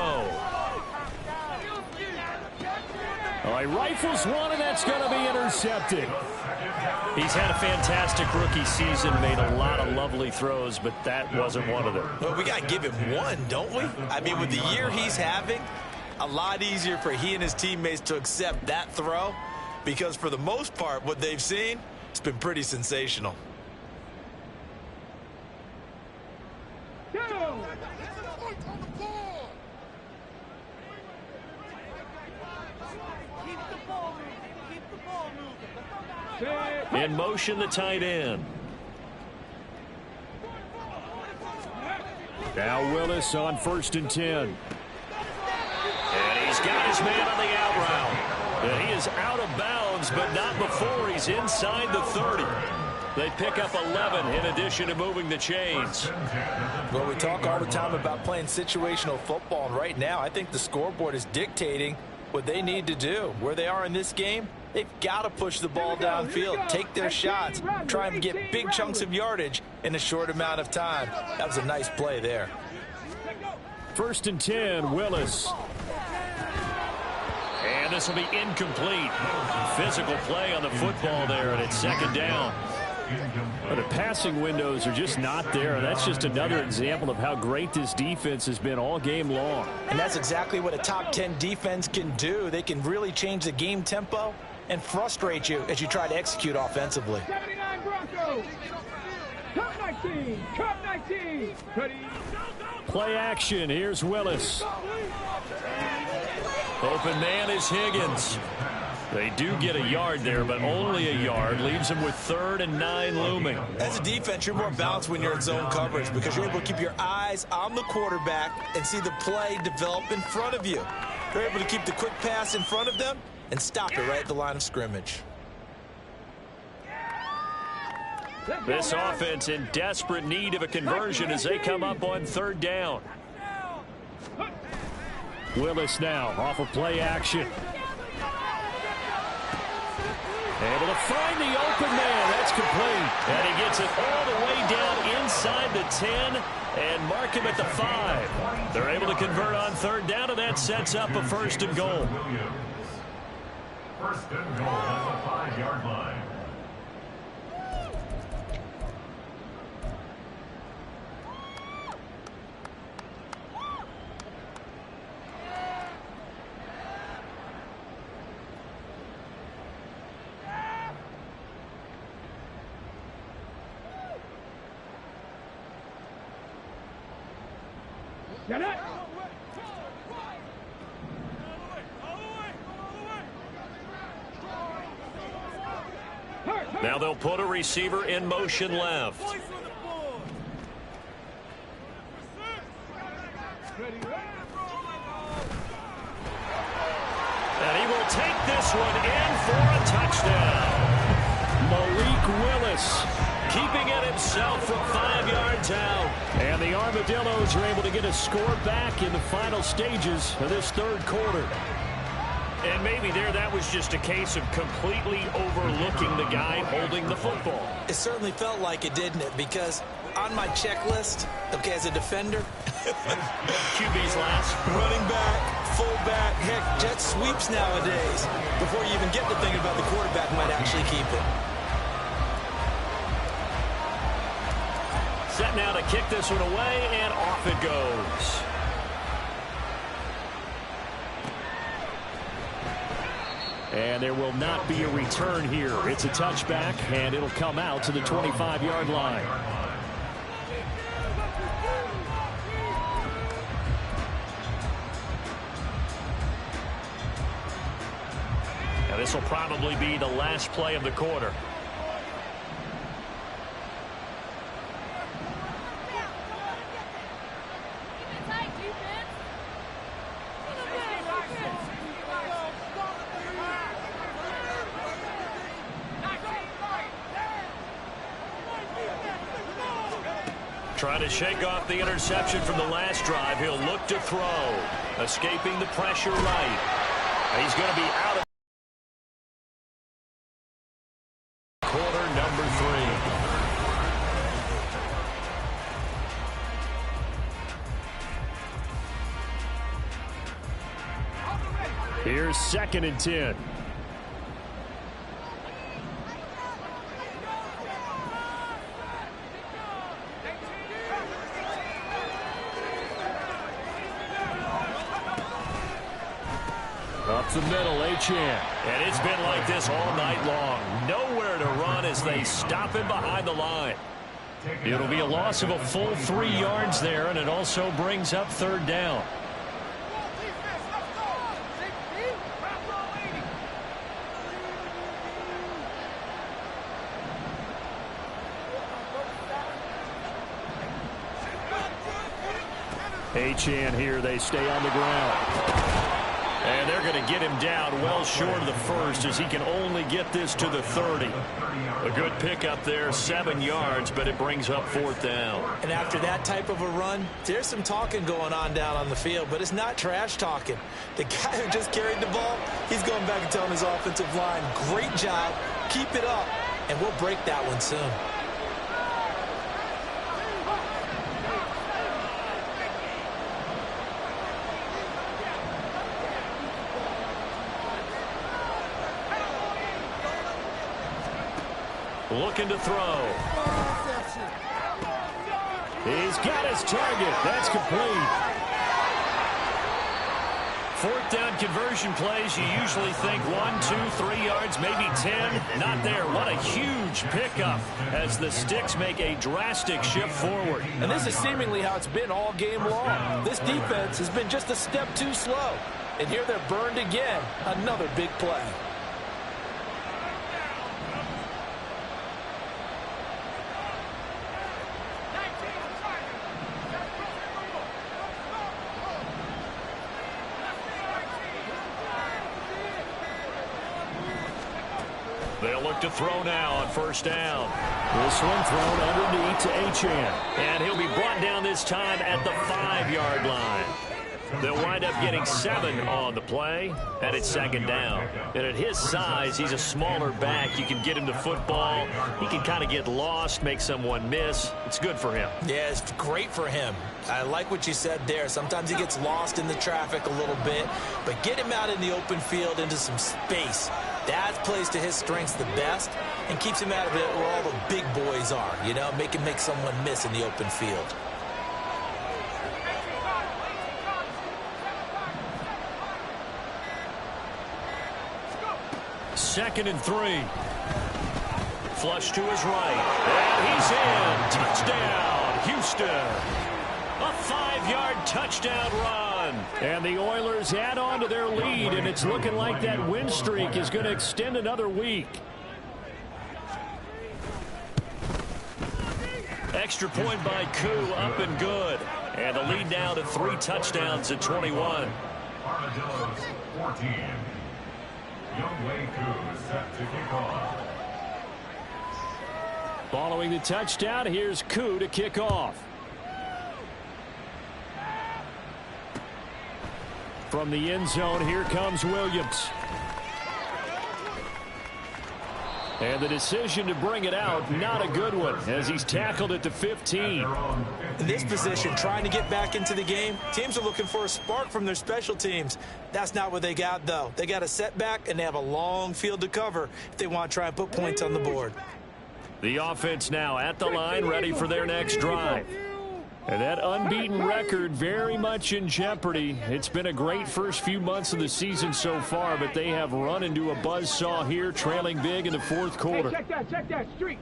All right, rifles one, and that's going to be intercepted. He's had a fantastic rookie season, made a lot of lovely throws, but that wasn't one of them. Well, we got to give him one, don't we? I mean, with the year he's having, a lot easier for he and his teammates to accept that throw, because for the most part, what they've seen, it's been pretty sensational. In motion, the tight end. Now Willis on 1st and 10. And he's got his man on the out route. And he is out of bounds, but not before he's inside the 30. They pick up 11 in addition to moving the chains. Well, we talk all the time about playing situational football, and right now I think the scoreboard is dictating what they need to do. Where they are in this game, they've got to push the ball downfield, take their shots, try and get big chunks of yardage in a short amount of time. That was a nice play there. 1st and 10, Willis. And this will be incomplete. Physical play on the football there, and it's 2nd down. But the passing windows are just not there, and that's just another example of how great this defense has been all game long. And that's exactly what a top 10 defense can do. They can really change the game tempo and frustrate you as you try to execute offensively. 79 Broncos. Cup 19. Cup 19. Ready. Play action. Here's Willis. Open man is Higgins. They do get a yard there, but only a yard. Leaves them with 3rd and 9 looming. As a defense, you're more balanced when you're in zone coverage because you're able to keep your eyes on the quarterback and see the play develop in front of you. You're able to keep the quick pass in front of them and stop it right at the line of scrimmage. This offense in desperate need of a conversion as they come up on 3rd down. Willis now off of play action. Able to find the open man. That's complete. And he gets it all the way down inside the 10 and mark him at the 5. They're able to convert on 3rd down, and that sets up a 1st and goal. 1st and goal at the 5-yard line. Got it? Now they'll put a receiver in motion left. And he will take this one in for a touchdown. Malik Willis Keeping it himself from 5 yards out. and the Armadillos are able to get a score back in the final stages of this third quarter. And maybe that was just a case of completely overlooking the guy holding the football. It certainly felt like it, didn't it? Because on my checklist, okay, as a defender, QB's last. running back, fullback, heck, jet sweeps nowadays. Before you even get to thinking about the quarterback might actually keep it. Set now to kick this one away, and off it goes. And there will not be a return here. It's a touchback, and it'll come out to the 25-yard line. Now this will probably be the last play of the quarter. Trying to shake off the interception from the last drive. He'll look to throw. Escaping the pressure right. He's going to be out of quarter number 3. Here's 2nd and 10. Up the middle, Achane. And it's been like this all night long. Nowhere to run as they stop him behind the line. It'll be a loss of a full 3 yards there, and it also brings up 3rd down. Achane here, they stay on the ground. And they're going to get him down well short of the first as he can only get this to the 30. A good pickup there, 7 yards, but it brings up 4th down. And after that type of a run, there's some talking going on down on the field, but it's not trash talking. The guy who just carried the ball, he's going back and telling his offensive line, great job, keep it up, and we'll break that one soon. Looking to throw. He's got his target. That's complete. 4th down conversion plays, you usually think 1, 2, 3 yards, maybe 10. Not there. What a huge pickup as the Sticks make a drastic shift forward. And this is seemingly how it's been all game long. This defense has been just a step too slow. And here they're burned again. Another big play. They'll look to throw now on 1st down. This one thrown underneath to Achane. And he'll be brought down this time at the 5-yard line. They'll wind up getting 7 on the play, and it's 2nd down. And at his size, he's a smaller back. You can get him the football. He can kind of get lost, make someone miss. It's good for him. Yeah, it's great for him. I like what you said there. Sometimes he gets lost in the traffic a little bit, but get him out in the open field into some space. That plays to his strengths the best and keeps him out of it where all the big boys are, you know, make him make someone miss in the open field. Second and 3. Flush to his right. And he's in. Touchdown, Houston. A 5-yard touchdown run. And the Oilers add on to their lead, and it's looking like that win streak is going to extend another week. Extra point by Koo, up and good. And the lead now to 3 touchdowns at 21. Armadillos 14. Youngwei Koo set to kick off. Following the touchdown, here's Koo to kick off. From the end zone, here comes Williams. And the decision to bring it out, not a good one, as he's tackled at the 15. In this position, trying to get back into the game, teams are looking for a spark from their special teams. That's not what they got, though. They got a setback, and they have a long field to cover if they want to try and put points on the board. The offense now at the line, ready for their next drive. And that unbeaten record very much in jeopardy. It's been a great first few months of the season so far, but they have run into a buzzsaw here, trailing big in the fourth quarter. Hey, check that. Street.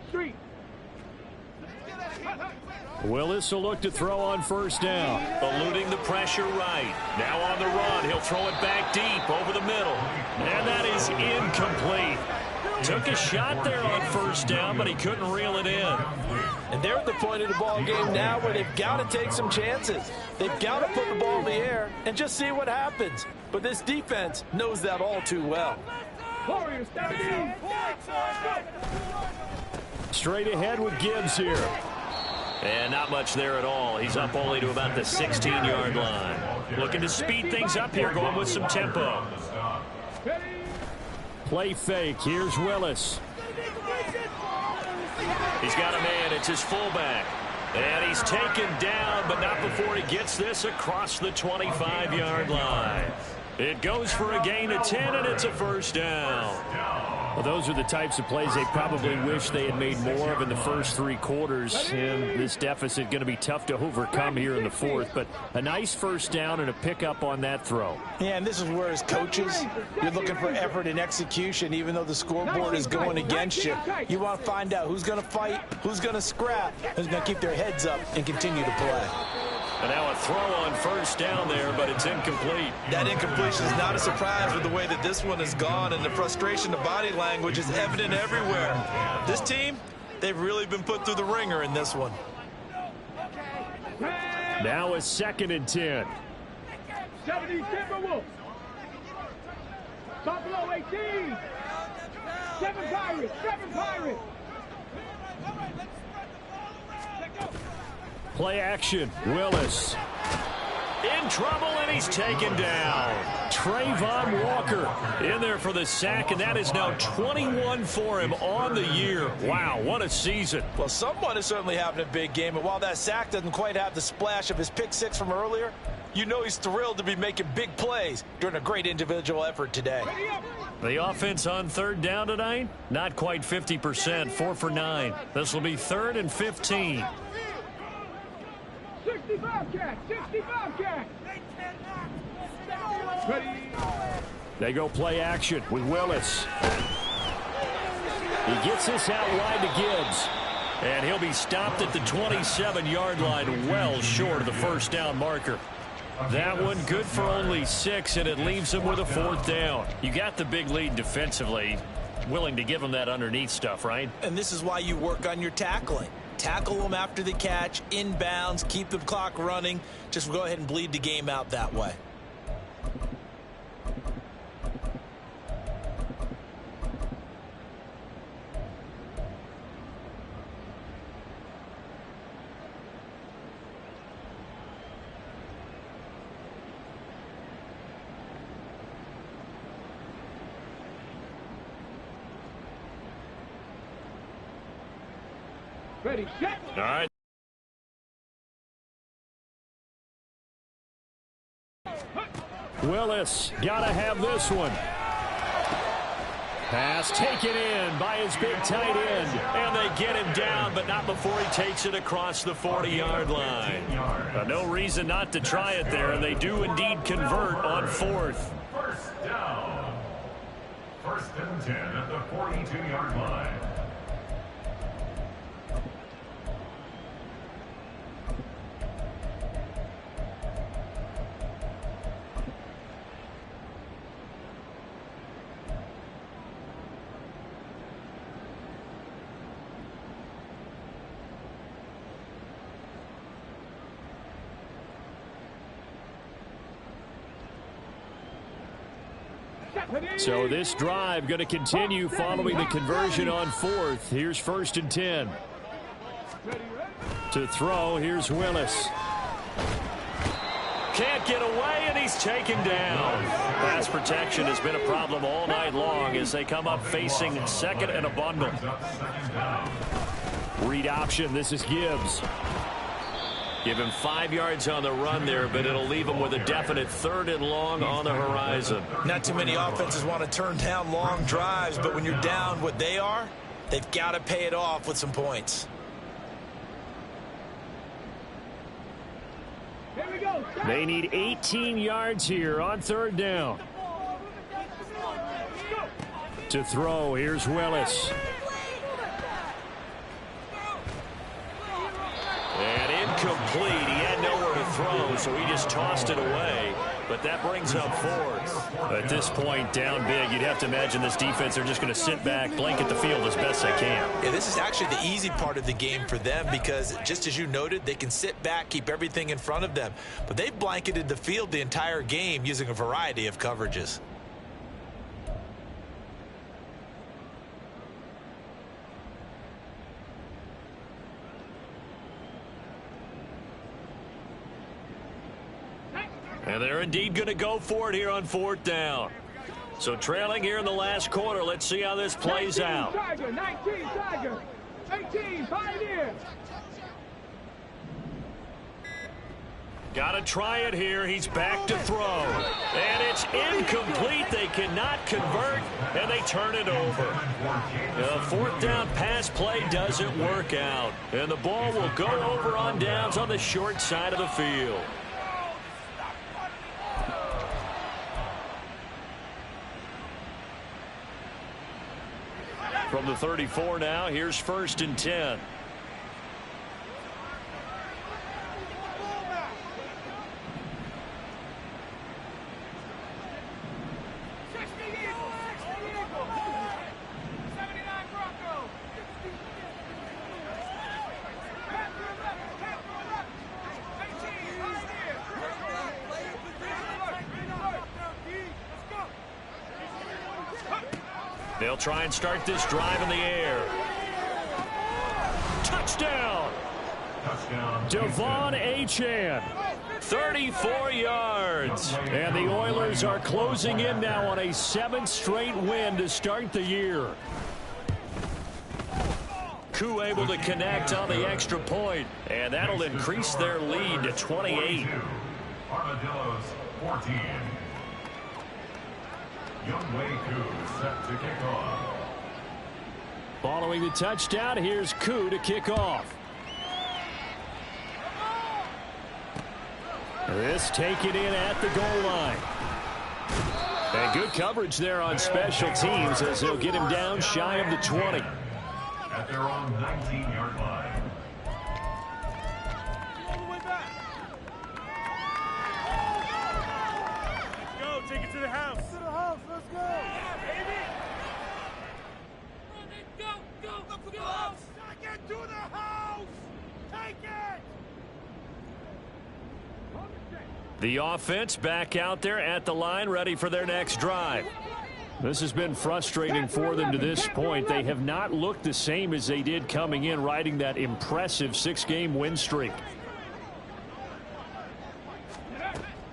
Willis will look to throw on first down. Eluding the pressure right. Now on the run. He'll throw it back deep over the middle. And that is incomplete. Took a shot there on first down, but he couldn't reel it in. And they're at the point of the ball game now where they've got to take some chances. They've got to put the ball in the air and just see what happens. But this defense knows that all too well. Warriors, Straight ahead with Gibbs here. And not much there at all. He's up only to about the 16-yard line. Looking to speed things up here, going with some tempo. Play fake. Here's Willis. He's got a man. It's his fullback. And he's taken down, but not before he gets this across the 25-yard line. It goes for a gain of 10, and it's a first down. Well, those are the types of plays they probably wish they had made more of in the first 3 quarters. And this deficit going to be tough to overcome here in the fourth. But a nice first down and a pickup on that throw. Yeah, and this is where, as coaches, you're looking for effort and execution, even though the scoreboard is going against you. You want to find out who's going to fight, who's going to scrap, who's going to keep their heads up and continue to play. And now a throw on first down there, but it's incomplete. That incompletion is not a surprise with the way that this one has gone, and the frustration, the body language is evident everywhere. This team, they've really been put through the ringer in this one. Now a 2nd and 10. 70 Timberwolves. Top below 18. 7 Pirates. Play action. Willis. In trouble, and he's taken down. Trayvon Walker In there for the sack, and that is now 21 for him on the year. Wow, what a season. Well, someone is certainly having a big game, and while that sack doesn't quite have the splash of his pick 6 from earlier, you know he's thrilled to be making big plays during a great individual effort today. The offense on 3rd down tonight, not quite 50%, 4 for 9. This will be 3rd and 15. 65 cat. They go play action with Willis. He gets this out wide to Gibbs. And he'll be stopped at the 27-yard line, well short of the first down marker. That one good for only 6, and it leaves him with a 4th down. You got the big lead defensively. Willing to give him that underneath stuff, right? And this is why you work on your tackling. Tackle them after the catch, inbounds, keep the clock running. Just go ahead and bleed the game out that way. Ready, set. All right. Willis, gotta have this one. Pass taken in by his big tight end. And they get him down, but not before he takes it across the 40-yard line. No reason not to try it there, and they do indeed convert on 4th. First down. 1st and 10 at the 42-yard line. So this drive going to continue following the conversion on fourth. Here's 1st and 10. To throw, here's Willis. Can't get away, and he's taken down. Pass protection has been a problem all night long as they come up facing 2nd and a bundle. Read option. This is Gibbs. Give him 5 yards on the run there, but it'll leave him with a definite 3rd and long on the horizon. Not too many offenses want to turn down long drives, but when you're down what they are, they've got to pay it off with some points. They need 18 yards here on 3rd down. To throw, here's Willis. And incomplete. He had nowhere to throw, so he just tossed it away. But that brings up 4th. At this point, down big, you'd have to imagine this defense are just going to sit back, blanket the field as best they can. Yeah, this is actually the easy part of the game for them because, just as you noted, they can sit back, keep everything in front of them. But they've blanketed the field the entire game using a variety of coverages. And they're indeed going to go for it here on 4th down. So trailing here in the last quarter. Let's see how this plays out. Tiger, 19 Tiger, 18 Pioneer. Got to try it here. He's back to throw. And it's incomplete. They cannot convert, and they turn it over. The 4th down pass play doesn't work out. And the ball will go over on downs on the short side of the field. From the 34 now, here's 1st and 10. They'll try and start this drive in the air. Touchdown! Devon Achane. 34 yards. And the Oilers are closing in now on a 7th straight win to start the year. Koo able to connect on the extra point, and that'll increase their lead to 28. Armadillos 14. Youngway Koo set to kick off. Following the touchdown, here's Koo to kick off. This taken in at the goal line. And good coverage there on special teams as they'll get him down shy of the 20. At their own 19-yard line. Let's go, take it to the house. To the house, let's go. Yeah, baby. Go to the house. Take it to the house. Take it. The offense back out there at the line, ready for their next drive. This has been frustrating for them to this point. They have not looked the same as they did coming in, riding that impressive 6-game win streak.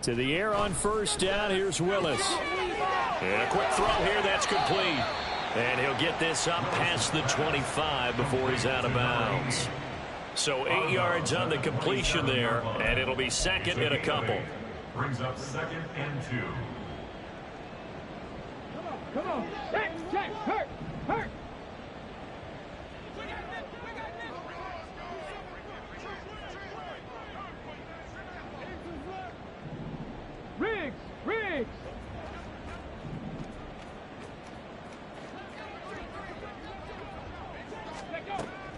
To the air on 1st down, here's Willis. And a quick throw here, that's complete. And he'll get this up past the 25 before he's out of bounds. So 8 yards on the completion there, and it'll be 2nd and a couple. Brings up 2nd and 2. Come on, check, hurt. Riggs.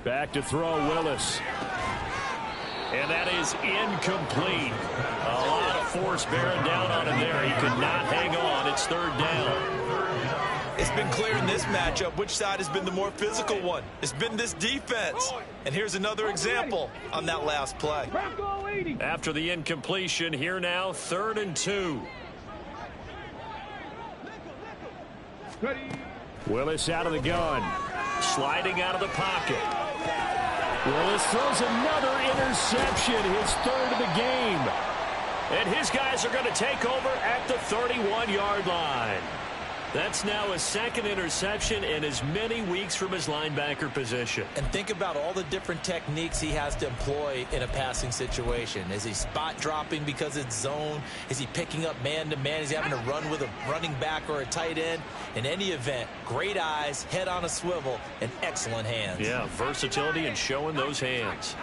Back to throw, Willis. And that is incomplete. A lot of force bearing down on him there. He could not hang on. It's 3rd down. It's been clear in this matchup which side has been the more physical one. It's been this defense. And here's another example on that last play. After the incompletion, here now, 3rd and 2. Willis out of the gun. Sliding out of the pocket. Willis throws another interception, his third of the game. And his guys are going to take over at the 31-yard line. That's now his second interception in as many weeks from his linebacker position. And think about all the different techniques he has to employ in a passing situation. Is he spot dropping because it's zone? Is he picking up man-to-man? Is he having to run with a running back or a tight end? In any event, great eyes, head on a swivel, and excellent hands. Yeah, versatility and showing those hands.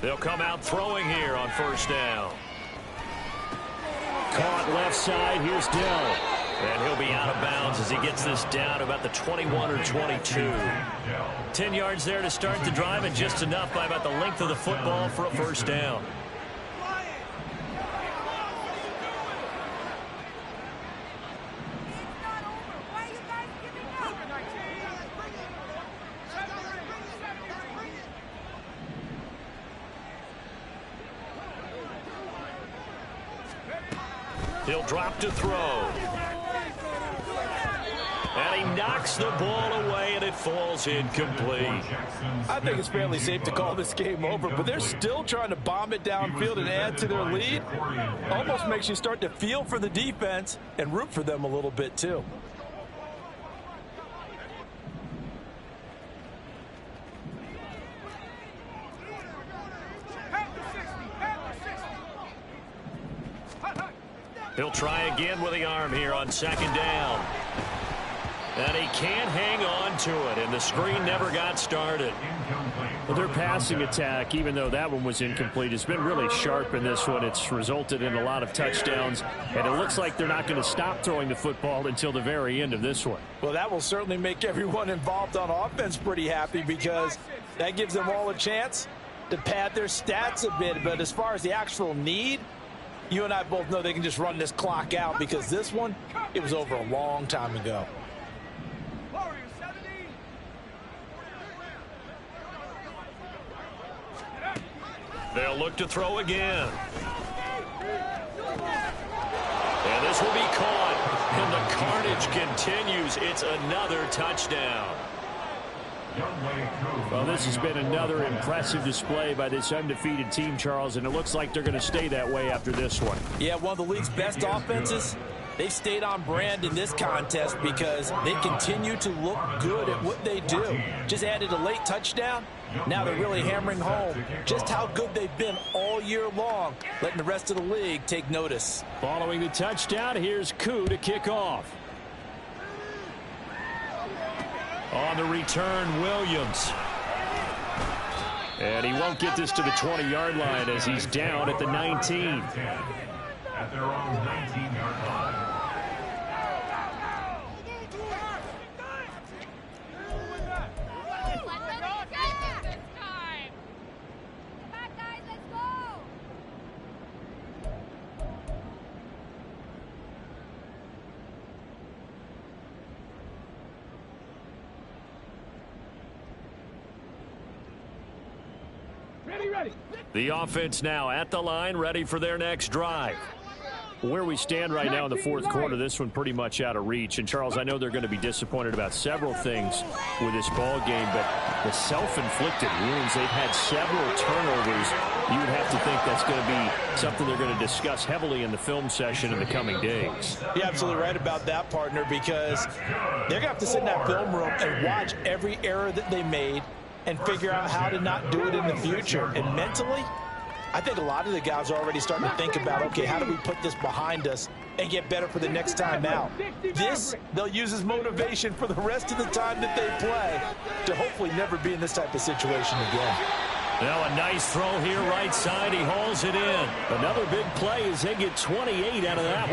They'll come out throwing here on first down. Caught left side. Here's Dell. And he'll be out of bounds as he gets this down about the 21 or 22. 10 yards there to start the drive, and just enough by about the length of the football for a first down. He'll drop to throw. And he knocks the ball away, and it falls incomplete. I think it's fairly safe to call this game over, but they're still trying to bomb it downfield and add to their lead. Almost makes you start to feel for the defense and root for them a little bit, too. He'll try again with the arm here on second down. And he can't hang on to it, and the screen never got started. Well, their passing attack, even though that one was incomplete, has been really sharp in this one. It's resulted in a lot of touchdowns, and it looks like they're not going to stop throwing the football until the very end of this one. Well, that will certainly make everyone involved on offense pretty happy, because that gives them all a chance to pad their stats a bit. But as far as the actual need, you and I both know they can just run this clock out, because this one, it was over a long time ago. They'll look to throw again. And this will be caught. And the carnage continues. It's another touchdown. Well, this has been another impressive display by this undefeated team, Charles, and it looks like they're going to stay that way after this one. Yeah, one of the league's best offenses. They've stayed on brand in this contest because they continue to look good at what they do. Just added a late touchdown. Now they're really hammering home just how good they've been all year long, letting the rest of the league take notice. Following the touchdown, here's Koo to kick off. On the return, Williams. And he won't get this to the 20-yard line as he's down at the 19. At their own 19-yard line. The offense now at the line, ready for their next drive. Where we stand right now in the fourth quarter, this one pretty much out of reach. And, Charles, I know they're going to be disappointed about several things with this ball game, but the self-inflicted wounds, they've had several turnovers. You would have to think that's going to be something they're going to discuss heavily in the film session in the coming days. You're absolutely right about that, partner, because they're going to have to sit in that film room and watch every error that they made and figure out how to not do it in the future. And mentally, I think a lot of the guys are already starting to think about, okay, how do we put this behind us and get better for the next time out? This, they'll use as motivation for the rest of the time that they play to hopefully never be in this type of situation again. Now a nice throw here right side. He hauls it in. Another big play as they get 28 out of that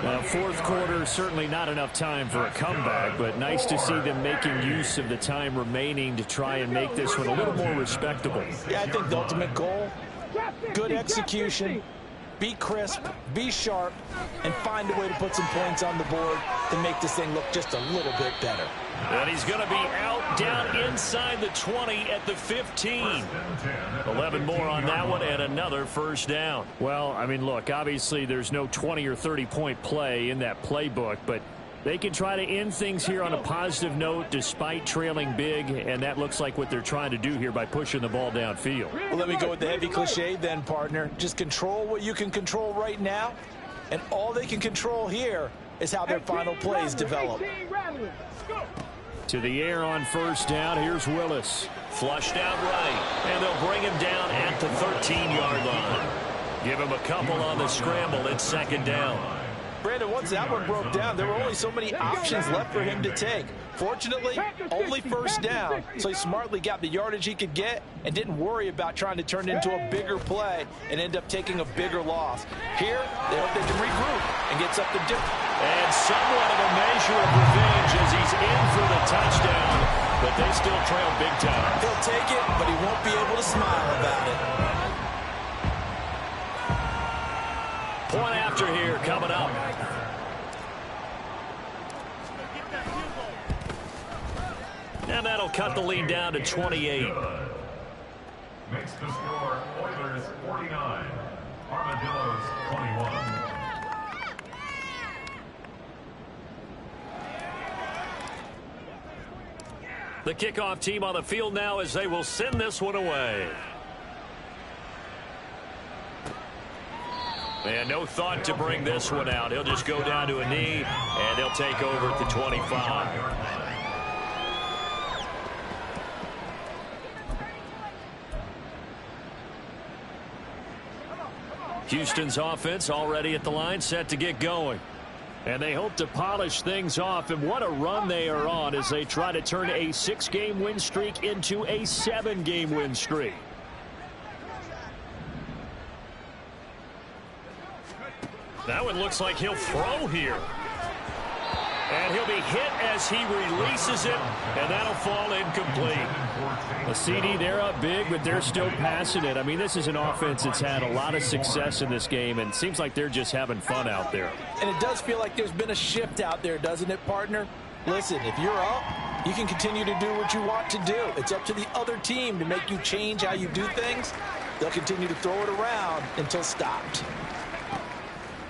one. Fourth quarter, certainly not enough time for a comeback, but nice to see them making use of the time remaining to try and make this one a little more respectable. Yeah, I think the ultimate goal, good execution, be crisp, be sharp, and find a way to put some points on the board to make this thing look just a little bit better. And he's going to be out down inside the 20 at the 15. 11 more on that one and another first down. Well, I mean, look, obviously there's no 20 or 30-point play in that playbook, but they can try to end things here on a positive note despite trailing big, and that looks like what they're trying to do here by pushing the ball downfield. Well, let me go with the heavy cliche then, partner. Just control what you can control right now, and all they can control here is how their final plays develop. To the air on first down. Here's Willis. Flushed out right, and they'll bring him down at the 13-yard line. Give him a couple on the scramble. It's second down. Brandon, once that one broke down, there were only so many options left for him to take. Fortunately, only first down, so he smartly got the yardage he could get and didn't worry about trying to turn it into a bigger play and end up taking a bigger loss. Here, they hope they can regroup and get something different. And somewhat of a measure of revenge as he's in for the touchdown, but they still trail big time. He'll take it, but he won't be able to smile about it. Point after here coming up. And that'll cut the lead down to 28. Makes the score Oilers 49, Armadillos 21. The kickoff team on the field now as they will send this one away. And no thought to bring this one out. He'll just go down to a knee, and they'll take over at the 25. Houston's offense already at the line, set to get going. And they hope to polish things off, and what a run they are on as they try to turn a 6-game win streak into a 7-game win streak. That one looks like he'll throw here. And he'll be hit as he releases it, and that'll fall incomplete. A CD, they're up big, but they're still passing it. I mean, this is an offense that's had a lot of success in this game, and it seems like they're just having fun out there. And it does feel like there's been a shift out there, doesn't it, partner? Listen, if you're up, you can continue to do what you want to do. It's up to the other team to make you change how you do things. They'll continue to throw it around until stopped.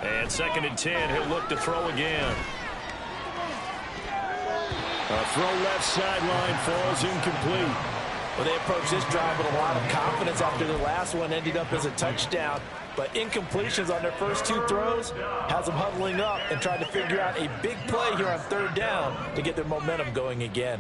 And 2nd and 10, he'll look to throw again. A throw left sideline falls incomplete. Well, they approached this drive with a lot of confidence after the last one ended up as a touchdown. But incompletions on their first 2 throws has them huddling up and trying to figure out a big play here on 3rd down to get their momentum going again.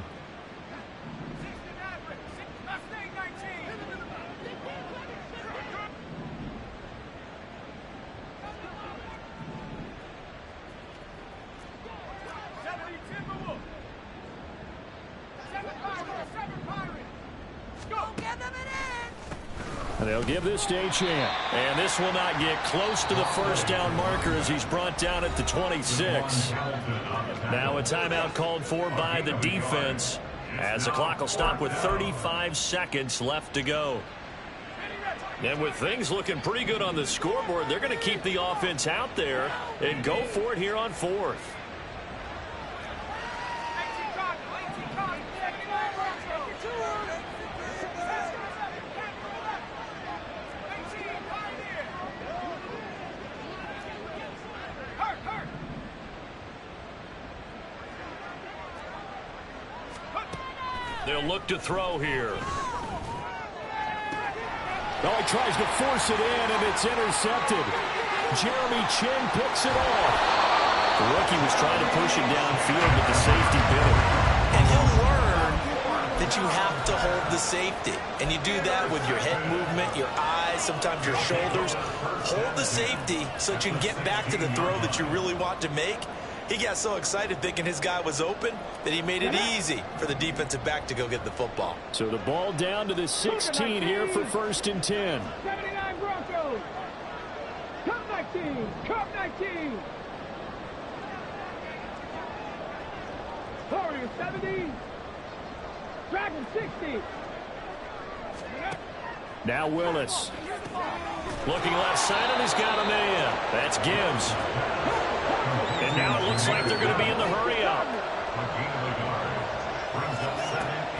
They'll give this a chance. And this will not get close to the first down marker as he's brought down at the 26. Now a timeout called for by the defense as the clock will stop with 35 seconds left to go. And with things looking pretty good on the scoreboard, they're going to keep the offense out there and go for it here on 4th. They'll look to throw here. Oh, he tries to force it in, and it's intercepted. Jeremy Chin picks it off. The rookie was trying to push him downfield, but the safety bit him. And he'll learn that you have to hold the safety. And you do that with your head movement, your eyes, sometimes your shoulders. Hold the safety so that you can get back to the throw that you really want to make. He got so excited thinking his guy was open that he made it easy for the defensive back to go get the football. So the ball down to the 16 here for 1st and 10. 79 Broncos. Cup 19. Cup 19. Warriors 70. Dragon 60. Now Willis. Looking left side, and he's got a man. That's Gibbs. And now it looks like they're going to be in the hurry-up.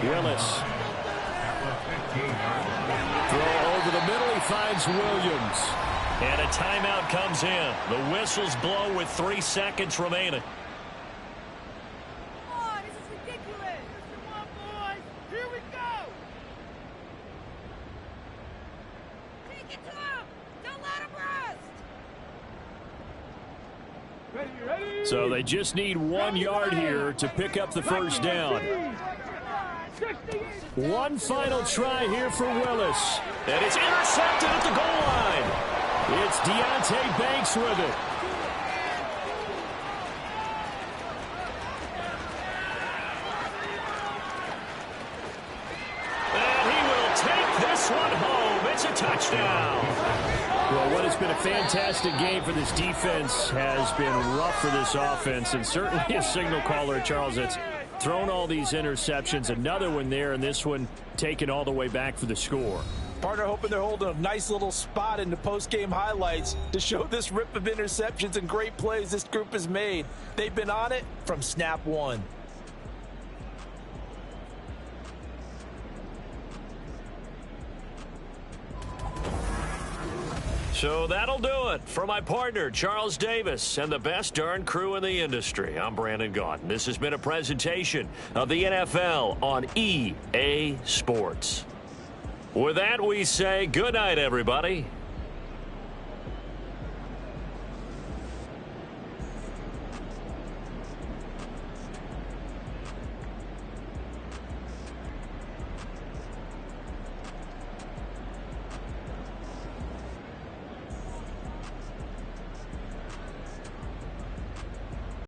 Willis. Throw over the middle. He finds Williams. And a timeout comes in. The whistles blow with 3 seconds remaining. Come on, this is ridiculous. Come on, boys. Here we go. Take it to him. Don't let him rest. Ready. So they just need 1 yard here to pick up the first down. One final try here for Willis. And it's intercepted at the goal line. It's Deontay Banks with it. And he will take this one home. It's a touchdown. Well, what has been a fantastic game for this defense has been rough for this offense, and certainly a signal caller, Charles, that's thrown all these interceptions. Another one there, and this one taken all the way back for the score. Partner hoping they're holding a nice little spot in the post-game highlights to show this rip of interceptions and great plays this group has made. They've been on it from snap one. So that'll do it for my partner, Charles Davis, and the best darn crew in the industry. I'm Brandon Gaudin. This has been a presentation of the NFL on EA Sports. With that, we say good night, everybody.